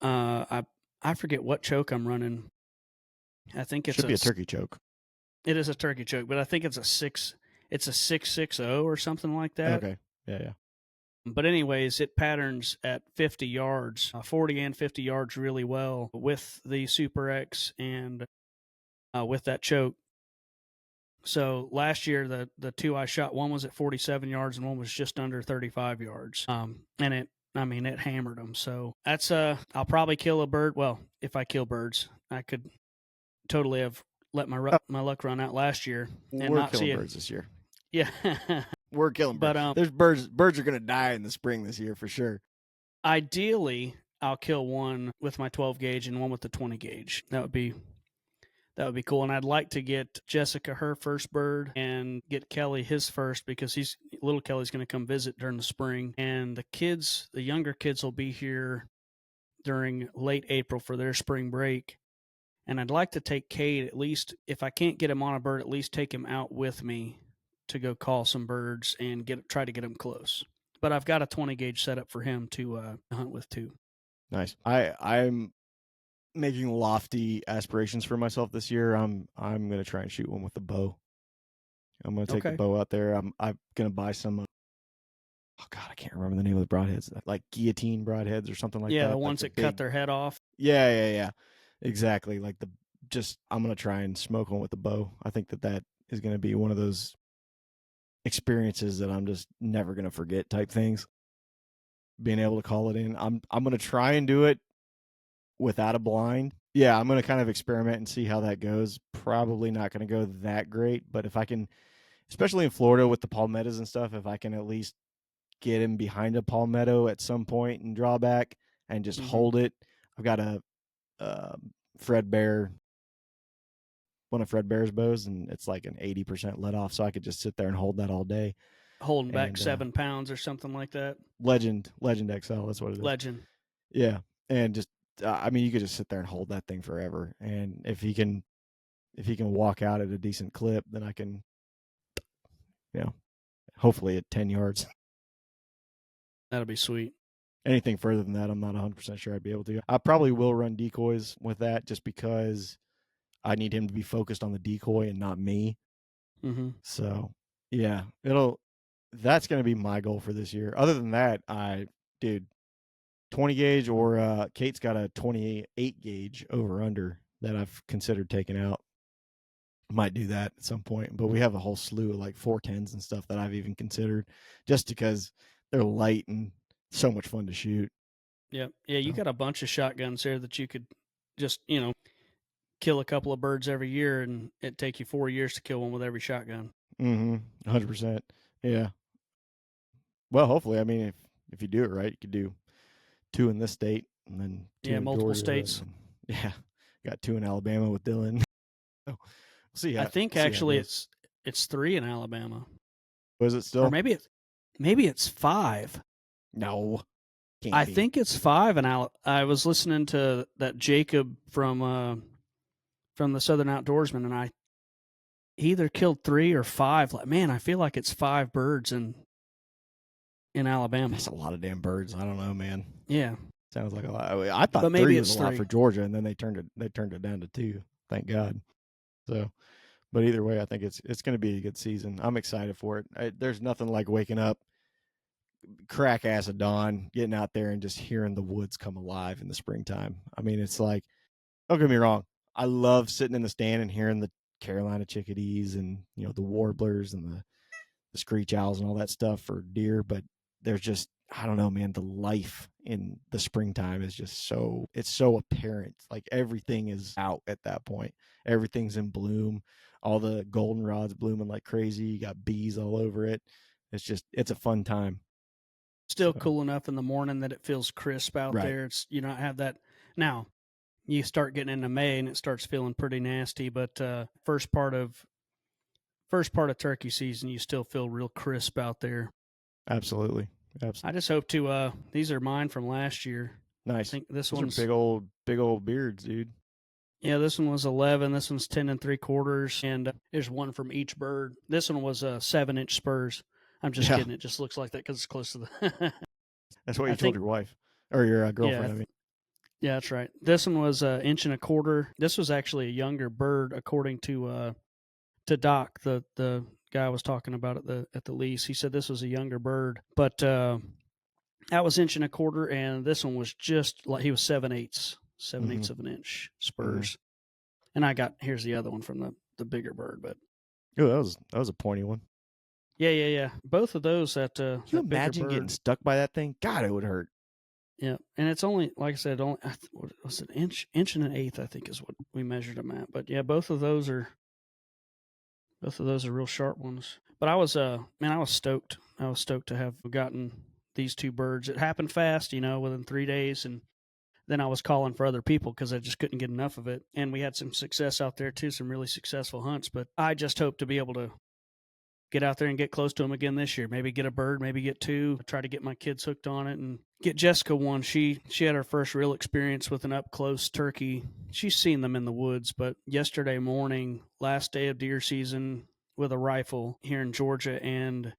S2: I forget what choke I'm running. I think it
S1: should be a turkey choke.
S2: It is a turkey choke, but I think it's a 660 or something like that.
S1: Okay. Yeah.
S2: But anyways, it patterns at 50 yards, 40 and 50 yards really well with the Super X and with that choke. So last year, the two I shot, one was at 47 yards and one was just under 35 yards. And it hammered them. So that's I'll probably kill a bird. Well, if I kill birds, I could totally have let my luck run out last year and
S1: We're
S2: not
S1: killing
S2: see
S1: birds this year.
S2: Yeah.
S1: We're killing birds. But there's birds. Birds are going to die in the spring this year for sure.
S2: Ideally, I'll kill one with my 12 gauge and one with the 20 gauge. That would be cool. And I'd like to get Jessica her first bird and get Kelly his first, because little Kelly's going to come visit during the spring. And the younger kids will be here during late April for their spring break. And I'd like to take Cade, at least, if I can't get him on a bird, at least take him out with me to go call some birds and try to get him close. But I've got a 20 gauge set up for him to hunt with too.
S1: Nice. I'm making lofty aspirations for myself this year. I'm gonna try and shoot one with the bow. I'm gonna take the bow out there. I'm gonna buy some. Oh God, I can't remember the name of the broadheads. Like guillotine broadheads or something like that.
S2: Yeah, the ones that cut their head off.
S1: Yeah. Exactly. Like I'm gonna try and smoke one with the bow. I think that is gonna be one of those experiences that I'm just never gonna forget type things. Being able to call it in. I'm gonna try and do it without a blind. Yeah, I'm gonna kind of experiment and see how that goes. Probably not gonna go that great, but if I can, especially in Florida with the palmettos and stuff, if I can at least get him behind a palmetto at some point and draw back and just hold it. I've got a one of Fred Bear's bows, and it's like an 80% let off, so I could just sit there and hold that all day.
S2: Holding back 7 pounds or something like that.
S1: Legend XL, that's what it is.
S2: Legend.
S1: Yeah, and just you could just sit there and hold that thing forever. And if he can walk out at a decent clip, then I can, hopefully at 10 yards.
S2: That'll be sweet.
S1: Anything further than that, I'm not 100% sure I'd be able to. I probably will run decoys with that just because I need him to be focused on the decoy and not me.
S2: Mm-hmm.
S1: So, yeah, that's going to be my goal for this year. Other than that, 20 gauge or Kate's got a 28 gauge over under that I've considered taking out. Might do that at some point, but we have a whole slew of like 410s and stuff that I've even considered just because they're light and so much fun to shoot.
S2: Yeah, yeah, you
S1: So,
S2: got a bunch of shotguns there that you could just, kill a couple of birds every year, and it'd take you 4 years to kill one with every shotgun.
S1: 100%. Yeah. Well, hopefully, I mean, if you do it right, you could do two in this state and then two
S2: Yeah,
S1: in
S2: multiple
S1: Georgia, and
S2: states.
S1: then yeah, got two in Alabama with Dylan. So, we'll see
S2: I
S1: how
S2: think
S1: see how it
S2: actually
S1: goes.
S2: it's 3 in Alabama,
S1: Was it
S2: or
S1: still?
S2: maybe it's 5.
S1: No, can't
S2: I
S1: be.
S2: think it's 5 in I was listening to that Jacob from the Southern Outdoorsman, and he either killed 3 or 5. Like, man, I feel like it's 5 birds in Alabama.
S1: That's a lot of damn birds. I don't know, man.
S2: Yeah,
S1: Sounds like a lot. I thought
S2: but
S1: three
S2: maybe
S1: was a
S2: it's
S1: lot for
S2: 3.
S1: Georgia, and then they turned it down to two. Thank God. So, but either way, I think it's going to be a good season. I'm excited for it. There's nothing like waking up, crack ass of dawn, getting out there and just hearing the woods come alive in the springtime. I mean, it's like, don't get me wrong, I love sitting in the stand and hearing the Carolina chickadees and the warblers and the screech owls and all that stuff for deer, but there's just, I don't know, man, the life in the springtime is just it's so apparent. Like everything is out at that point. Everything's in bloom. All the goldenrod's blooming like crazy. You got bees all over it. It's a fun time.
S2: Still
S1: So,
S2: cool enough in the morning that it feels crisp out
S1: right.
S2: there. It's you not have that now. You start getting into May and it starts feeling pretty nasty, but first part of turkey season, you still feel real crisp out there.
S1: Absolutely.
S2: I just hope to. These are mine from last year. I
S1: Nice.
S2: think this
S1: Those are
S2: one's
S1: big old beards, dude.
S2: yeah. This one was 11. This one's 10 3/4, and there's one from each bird. This one was 7-inch spurs. I'm just
S1: Yeah.
S2: kidding. It just looks like that because it's close to the.
S1: That's what
S2: I
S1: you told
S2: think
S1: your wife or your
S2: yeah,
S1: girlfriend. I mean,
S2: yeah, that's right. This one was 1.25 inches. This was actually a younger bird, according to Doc, the guy I was talking about at the lease. He said this was a younger bird, but that was 1.25 inches, and this one was just like he was 7/8, seven
S1: mm-hmm,
S2: eighths of an inch
S1: mm-hmm.
S2: spurs. And here's the other one from the bigger bird, but
S1: Oh, that was a pointy one.
S2: yeah, yeah, yeah. Both of those
S1: Can you
S2: that bigger
S1: imagine getting
S2: bird.
S1: stuck by that thing? God, it would hurt.
S2: Yeah, and it's only like I said, only what was it, inch and an eighth, I think is what we measured them at. But yeah, both of those are real sharp ones. But I was stoked. I was stoked to have gotten these two birds. It happened fast, within 3 days, and then I was calling for other people because I just couldn't get enough of it. And we had some success out there too, some really successful hunts. But I just hope to be able to get out there and get close to them again this year. Maybe get a bird, maybe get two. Try to get my kids hooked on it and get Jessica one. She had her first real experience with an up close turkey. She's seen them in the woods, but yesterday morning, last day of deer season, with a rifle here in Georgia, and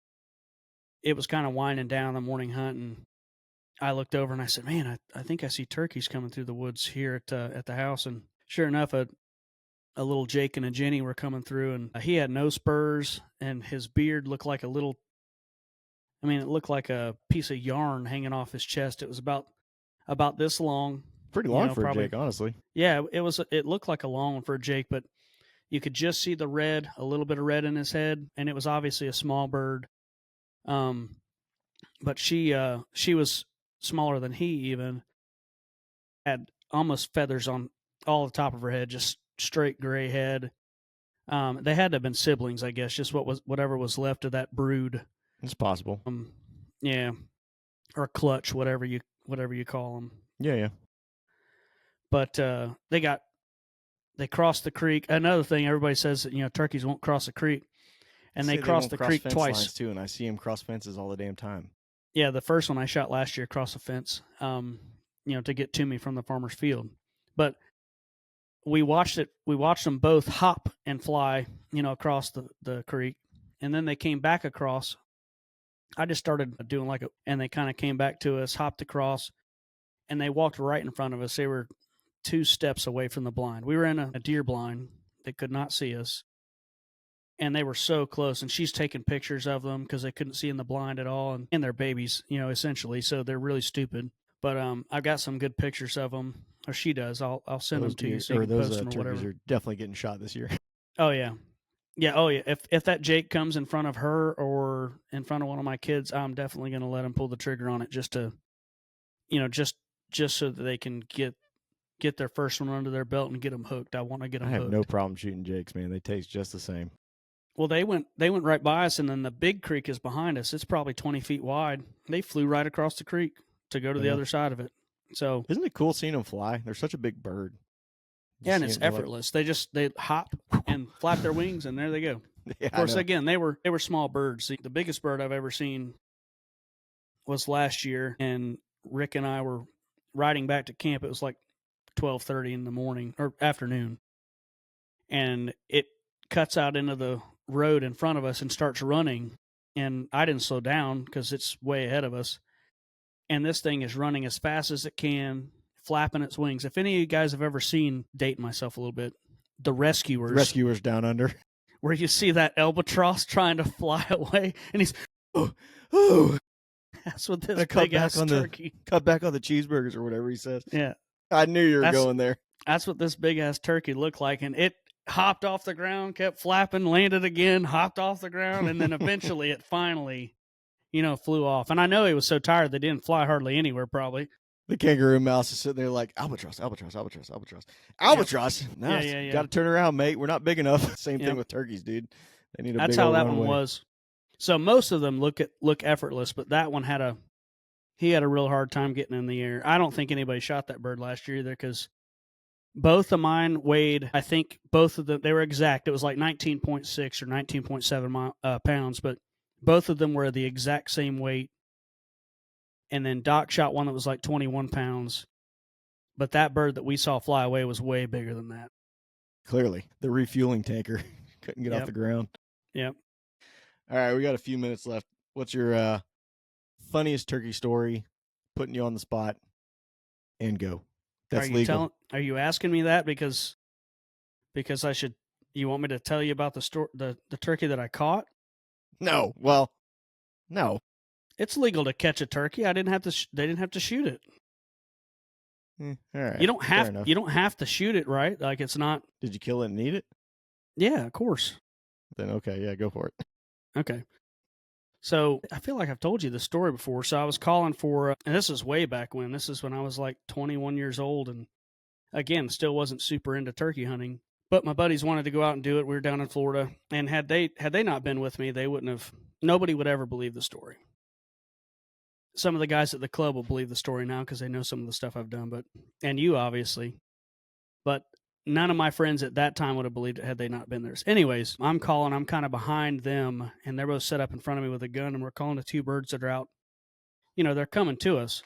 S2: it was kind of winding down the morning hunt, and I looked over and I said, "Man, I think I see turkeys coming through the woods here at the house." And sure enough, a little Jake and a Jenny were coming through, and he had no spurs, and his beard looked like a little. I mean, it looked like a piece of yarn hanging off his chest. It was about this long,
S1: Pretty long for a
S2: probably.
S1: Jake, honestly.
S2: Yeah, it was. It looked like a long one for a Jake, but you could just see the red, a little bit of red in his head, and it was obviously a small bird. Um, but she was smaller than he even, had almost feathers on all the top of her head, just straight gray head. They had to have been siblings, I guess, just whatever was left of that brood.
S1: It's possible.
S2: Yeah, or clutch, whatever you call them.
S1: Yeah, yeah.
S2: But they crossed the creek. Another thing everybody says that turkeys won't cross the creek, and they
S1: Say they
S2: crossed
S1: won't
S2: the
S1: cross
S2: creek
S1: fence
S2: twice.
S1: lines too, and I see them cross fences all the damn time.
S2: Yeah, the first one I shot last year across the fence, to get to me from the farmer's field. But we watched it. We watched them both hop and fly, across the creek, and then they came back across. I just started doing and they kind of came back to us, hopped across, and they walked right in front of us. They were 2 steps away from the blind. We were in a deer blind. They could not see us, and they were so close. And she's taking pictures of them because they couldn't see in the blind at all, and they're babies, essentially. So they're really stupid. But I've got some good pictures of them, or she does. I'll send them to you so you can
S1: those
S2: post them or
S1: turkeys
S2: whatever.
S1: are definitely getting shot this year.
S2: Oh yeah. Yeah, oh yeah. If that Jake comes in front of her or in front of one of my kids, I'm definitely going to let him pull the trigger on it just to, you know, just so that they can get their first one under their belt and get them hooked. I want to get
S1: I
S2: them
S1: have no
S2: hooked.
S1: problem shooting jakes, man. They taste just the same.
S2: Well, they went right by us, and then the big creek is behind us. It's probably 20 feet wide. They flew right across the creek to go to the
S1: Yeah.
S2: other side of it. So
S1: Isn't it cool seeing them fly? They're such a big bird.
S2: yeah,
S1: Just
S2: and it's
S1: seeing they're like,
S2: effortless. They hop and flap their wings, and there they go.
S1: yeah,
S2: Of
S1: I
S2: course,
S1: know.
S2: again, they were small birds. The biggest bird I've ever seen was last year, and Rick and I were riding back to camp. It was like 12:30 in the morning or afternoon, and it cuts out into the road in front of us and starts running. And I didn't slow down because it's way ahead of us. And this thing is running as fast as it can, flapping its wings. If any of you guys have ever seen, dating myself a little bit, The
S1: The
S2: Rescuers,
S1: rescuers down under.
S2: where you see that albatross trying to fly away, and he's
S1: Oh, oh.
S2: that's what this
S1: Cut
S2: big
S1: back
S2: ass
S1: on the
S2: turkey.
S1: cheeseburgers or whatever he says.
S2: Yeah,
S1: I knew you were
S2: that's
S1: going there.
S2: that's what this big ass turkey looked like, and it hopped off the ground, kept flapping, landed again, hopped off the ground, and then eventually it finally, flew off. And I know he was so tired they didn't fly hardly anywhere, probably.
S1: The kangaroo mouse is sitting there like albatross, albatross, albatross, albatross,
S2: Yep.
S1: albatross. No,
S2: Yeah, yeah,
S1: got
S2: yeah.
S1: to turn around, mate. We're not big enough. Same thing
S2: Yep.
S1: with turkeys, dude. They need a
S2: That's
S1: big
S2: how
S1: old
S2: that one
S1: runway.
S2: was. So most of them look effortless, but that one he had a real hard time getting in the air. I don't think anybody shot that bird last year either because both of mine weighed, I think both of them, they were exact. It was like 19.6 or 19.7 pounds, but both of them were the exact same weight. And then Doc shot one that was like 21 pounds. But that bird that we saw fly away was way bigger than that.
S1: Clearly, the refueling tanker couldn't get off
S2: Yep.
S1: the ground.
S2: Yep.
S1: All right, we got a few minutes left. What's your funniest turkey story? Putting you on the spot, and go. That's legal.
S2: Are you asking me that because you want me to tell you about the turkey that I caught?
S1: No, well, no.
S2: It's legal to catch a turkey. I didn't have to they didn't have to shoot it.
S1: All right,
S2: You don't
S1: fair
S2: have
S1: enough.
S2: you don't have to shoot it, right? Like it's not.
S1: Did you kill it and eat it?
S2: Yeah, of course.
S1: Then okay, yeah, go for it.
S2: Okay. So I feel like I've told you this story before. So I was calling for, and this is way back when. This is when I was like 21 years old, and again, still wasn't super into turkey hunting. But my buddies wanted to go out and do it. We were down in Florida, and had they not been with me, they wouldn't have. Nobody would ever believe the story. Some of the guys at the club will believe the story now because they know some of the stuff I've done, and you obviously, but none of my friends at that time would have believed it had they not been there. So anyways, I'm kind of behind them, and they're both set up in front of me with a gun, and we're calling the two birds that are out. They're coming to us,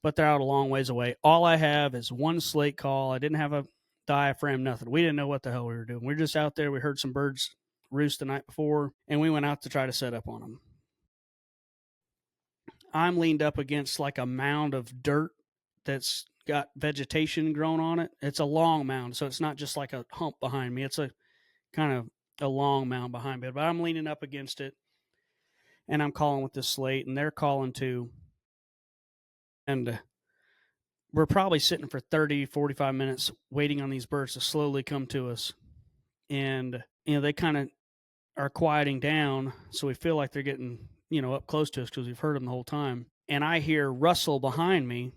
S2: but they're out a long ways away. All I have is one slate call. I didn't have a diaphragm, nothing. We didn't know what the hell we were doing. We are just out there. We heard some birds roost the night before, and we went out to try to set up on them. I'm leaned up against like a mound of dirt that's got vegetation grown on it. It's a long mound, so it's not just like a hump behind me. It's a kind of a long mound behind me, but I'm leaning up against it, and I'm calling with this slate, and they're calling too. And we're probably sitting for 30, 45 minutes waiting on these birds to slowly come to us. And, they kind of are quieting down. So we feel like they're getting, up close to us because we've heard them the whole time. And I hear rustle behind me.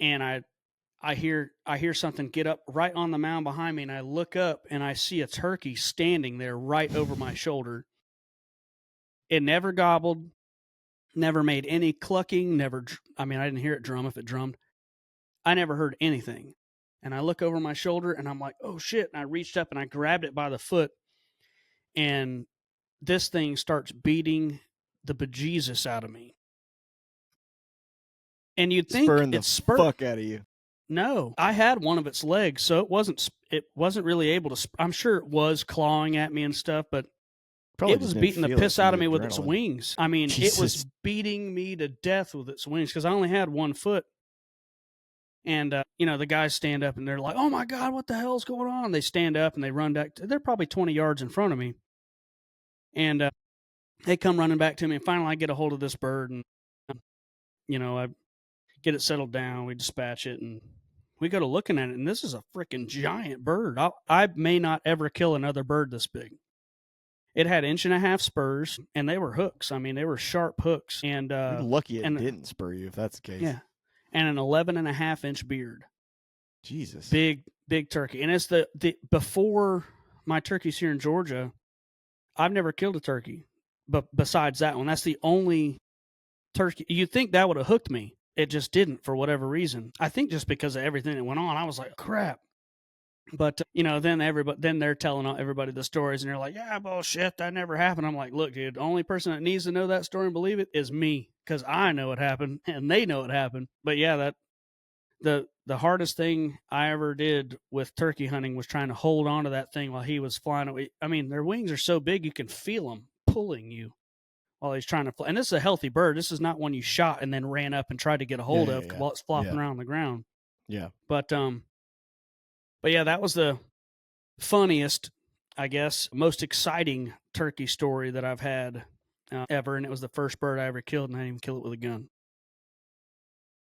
S2: And I hear something get up right on the mound behind me. And I look up and I see a turkey standing there right over my shoulder. It never gobbled, never made any clucking, I didn't hear it drum if it drummed. I never heard anything. And I look over my shoulder and I'm like, oh shit. And I reached up and I grabbed it by the foot. And this thing starts beating the bejesus out of me. And you'd think
S1: Spurring the
S2: it's spurt.
S1: fuck out of you.
S2: No, I had one of its legs, so it wasn't really able to. I'm sure it was clawing at me and stuff, but
S1: Probably
S2: it was beating the piss out of me with its wings. I mean,
S1: Jesus.
S2: It was beating me to death with its wings because I only had one foot. And, the guys stand up and they're like, oh my God, what the hell's going on? They stand up and they run back. They're probably 20 yards in front of me. And they come running back to me. And finally I get a hold of this bird and, I get it settled down. We dispatch it and we go to looking at it, and this is a freaking giant bird. I may not ever kill another bird this big. It had 1.5 inch spurs, and they were hooks. I mean, they were sharp hooks, and
S1: You're lucky it
S2: and
S1: didn't spur you if that's the case.
S2: yeah, and an 11.5 inch beard.
S1: Jesus.
S2: Big turkey. And it's the before my turkeys here in Georgia, I've never killed a turkey, but besides that one, that's the only turkey. You'd think that would have hooked me. It just didn't for whatever reason. I think just because of everything that went on, I was like, crap. But then they're telling everybody the stories, and they're like, "Yeah, bullshit, that never happened." I'm like, "Look, dude, the only person that needs to know that story and believe it is me, because I know it happened and they know it happened." But yeah, that the hardest thing I ever did with turkey hunting was trying to hold on to that thing while he was flying away. I mean, their wings are so big you can feel them pulling you while he's trying to fly. And this is a healthy bird. This is not one you shot and then ran up and tried to get a hold of while it's flopping around the ground.
S1: Yeah.
S2: But yeah, that was the funniest, I guess, most exciting turkey story that I've had ever, and it was the first bird I ever killed, and I didn't even kill it with a gun.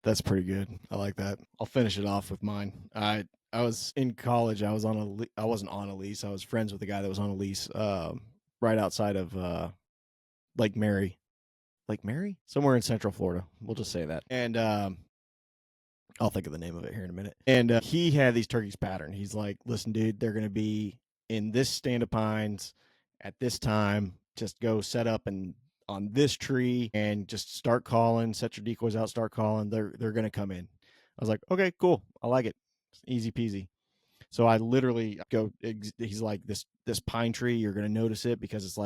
S1: That's pretty good. I like that. I'll finish it off with mine. I was in college. I wasn't on a lease. I was friends with a guy that was on a lease right outside of Lake Mary. Lake Mary? Somewhere in Central Florida. We'll just say that. And I'll think of the name of it here in a minute. And he had these turkeys patterned. He's like, "Listen, dude, they're going to be in this stand of pines at this time. Just go set up and on this tree and just start calling. Set your decoys out. Start calling. They're going to come in." I was like, "Okay, cool. I like it. It's easy peasy." So I literally go. He's like, "This pine tree, you're going to notice it because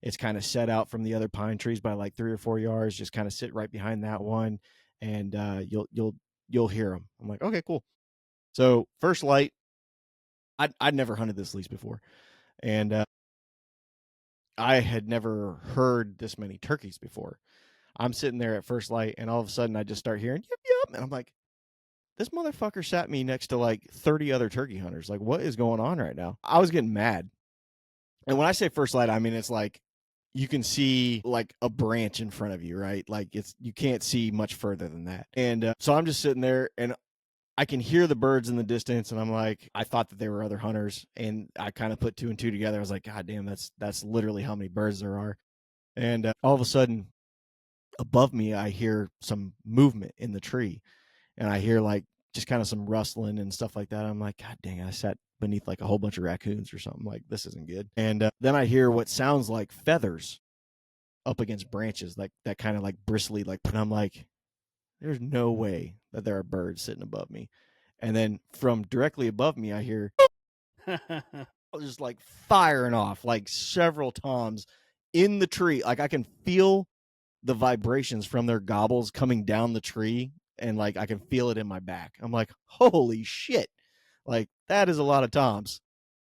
S1: it's kind of set out from the other pine trees by like 3 or 4 yards. Just kind of sit right behind that one, and you'll hear them." I'm like, "Okay, cool." So first light, I'd never hunted this lease before, and I had never heard this many turkeys before. I'm sitting there at first light, and all of a sudden I just start hearing yip yip, and I'm like, this motherfucker sat me next to like 30 other turkey hunters. Like, what is going on right now? I was getting mad. And when I say first light, I mean it's like you can see like a branch in front of you, right? Like you can't see much further than that. And so I'm just sitting there, and I can hear the birds in the distance, and I'm like, I thought that they were other hunters, and I kind of put 2 and 2 together. I was like, God damn, that's literally how many birds there are. And all of a sudden, above me, I hear some movement in the tree, and I hear like just kind of some rustling and stuff like that. I'm like, God dang, I sat beneath like a whole bunch of raccoons or something. Like, this isn't good. And then I hear what sounds like feathers up against branches, like that kind of like bristly, like, and I'm like, there's no way that there are birds sitting above me. And then from directly above me, I hear just like firing off like several toms in the tree. Like I can feel the vibrations from their gobbles coming down the tree, and like I can feel it in my back. I'm like, holy shit. Like that is a lot of toms.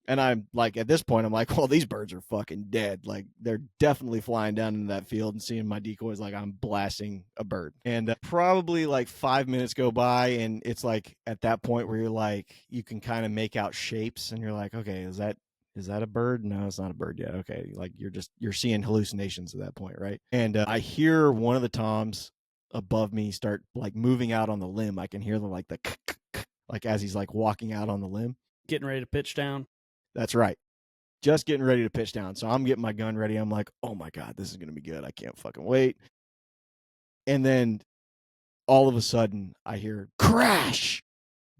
S1: And I'm like, at this point, I'm like, well, these birds are fucking dead. Like, they're definitely flying down into that field and seeing my decoys like I'm blasting a bird. And probably like 5 minutes go by, and it's like at that point where you're like, you can kind of make out shapes, and you're like, okay, is that a bird? No, it's not a bird yet. Okay, like you're seeing hallucinations at that point, right? And I hear one of the toms above me start like moving out on the limb. I can hear the like like as he's like walking out on the limb,
S2: getting ready to pitch down.
S1: That's right. Just getting ready to pitch down. So I'm getting my gun ready. I'm like, oh my God, this is going to be good. I can't fucking wait. And then all of a sudden, I hear crash.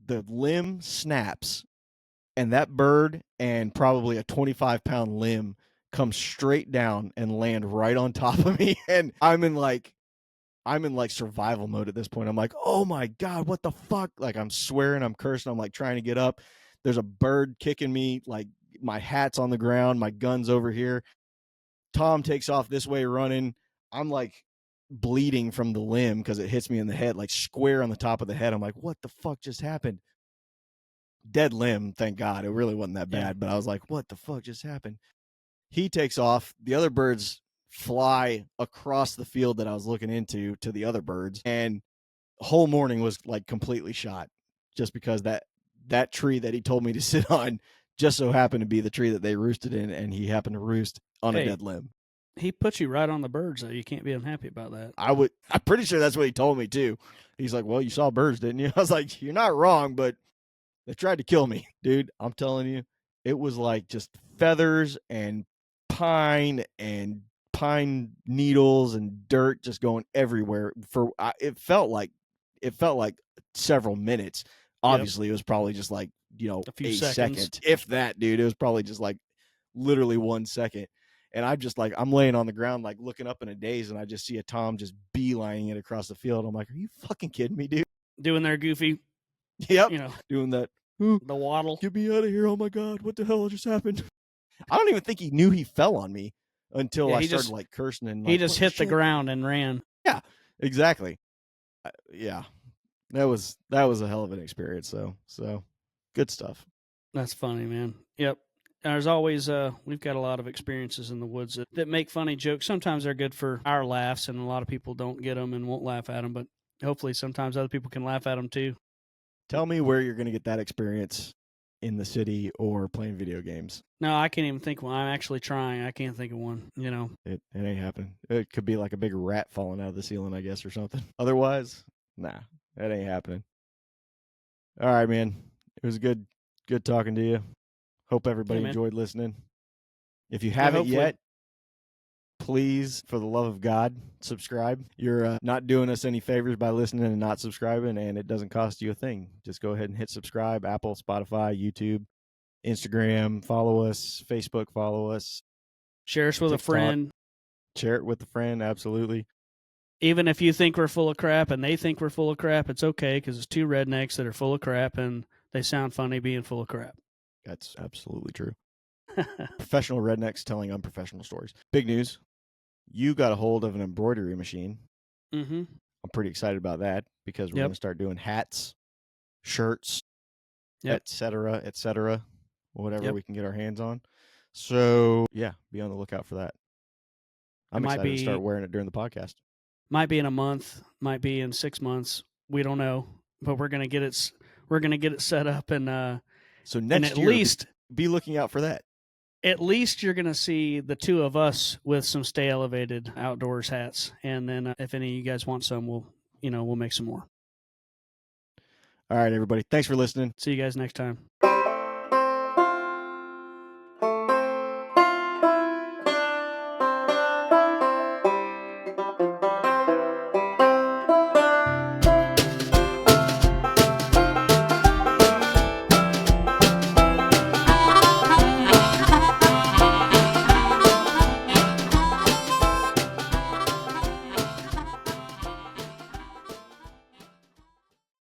S1: The limb snaps, and that bird and probably a 25-pound limb come straight down and land right on top of me. And I'm in like survival mode at this point. I'm like, oh my God, what the fuck? Like I'm swearing, I'm cursing, I'm like trying to get up. There's a bird kicking me, like my hat's on the ground, my gun's over here. Tom takes off this way running. I'm like bleeding from the limb because it hits me in the head, like square on the top of the head. I'm like, what the fuck just happened? Dead limb, thank God. It really wasn't that bad, but I was like, what the fuck just happened? He takes off. The other birds fly across the field that I was looking into to the other birds, and the whole morning was like completely shot just because that tree that he told me to sit on just so happened to be the tree that they roosted in, and he happened to roost on a dead limb.
S2: He puts you right on the birds, though. You can't be unhappy about that.
S1: I'm pretty sure that's what he told me too. He's like, "Well, you saw birds, didn't you?" I was like, "You're not wrong, but they tried to kill me, dude. I'm telling you, it was like just feathers and pine needles and dirt just going everywhere. It felt like several minutes.
S2: Yep.
S1: Obviously, it was probably just like
S2: A few
S1: a
S2: seconds.
S1: second, if that, dude. It was probably just like literally 1 second. And I'm laying on the ground, like looking up in a daze, and I just see a Tom just beelining it across the field. I'm like, are you fucking kidding me, dude?
S2: Doing their goofy,
S1: Yep,
S2: you know,
S1: doing that.
S2: the waddle.
S1: Get me out of here. Oh my God, what the hell just happened? I don't even think he knew he fell on me until
S2: Yeah,
S1: I
S2: he
S1: started
S2: just
S1: like cursing and
S2: he
S1: like,
S2: just
S1: what the
S2: hit the
S1: shit?
S2: ground and ran.
S1: Yeah, exactly. Yeah, that was a hell of an experience. So good stuff.
S2: That's funny, man. Yep. There's always we've got a lot of experiences in the woods that make funny jokes. Sometimes they're good for our laughs, and a lot of people don't get them and won't laugh at them. But hopefully, sometimes other people can laugh at them too.
S1: Tell me where you're going to get that experience in the city or playing video games.
S2: No, I can't even think of one. I'm actually trying. I can't think of one. You know,
S1: It ain't happening. It could be like a big rat falling out of the ceiling, I guess, or something. Otherwise, nah, that ain't happening. All right, man. It was good talking to you. Hope
S2: yeah,
S1: everybody
S2: man.
S1: enjoyed listening. If you
S2: Yeah,
S1: haven't
S2: hopefully.
S1: yet, please, for the love of God, subscribe. You're not doing us any favors by listening and not subscribing, and it doesn't cost you a thing. Just go ahead and hit subscribe. Apple, Spotify, YouTube, Instagram, follow us. Facebook, follow us.
S2: Share us with a
S1: TikTok,
S2: friend.
S1: share it with a friend. Absolutely.
S2: Even if you think we're full of crap and they think we're full of crap, it's okay because it's two rednecks that are full of crap and they sound funny being full of crap.
S1: That's absolutely true. Professional rednecks telling unprofessional stories. Big news. You got a hold of an embroidery machine.
S2: Mm-hmm.
S1: I'm pretty excited about that because we're
S2: Yep.
S1: going to start doing hats, shirts,
S2: Yep.
S1: et cetera, whatever
S2: Yep.
S1: we can get our hands on. So, yeah, be on the lookout for that.
S2: It
S1: I'm excited to start wearing it during the podcast.
S2: might be in a month, might be in 6 months. We don't know, but we're gonna get it. We're gonna get it set up, and
S1: So
S2: and
S1: next year, be looking out for that.
S2: at least you're gonna see the two of us with some Stay Elevated outdoors hats, and then if any of you guys want some, we'll make some more.
S1: All right, everybody. Thanks for listening.
S2: See you guys next time.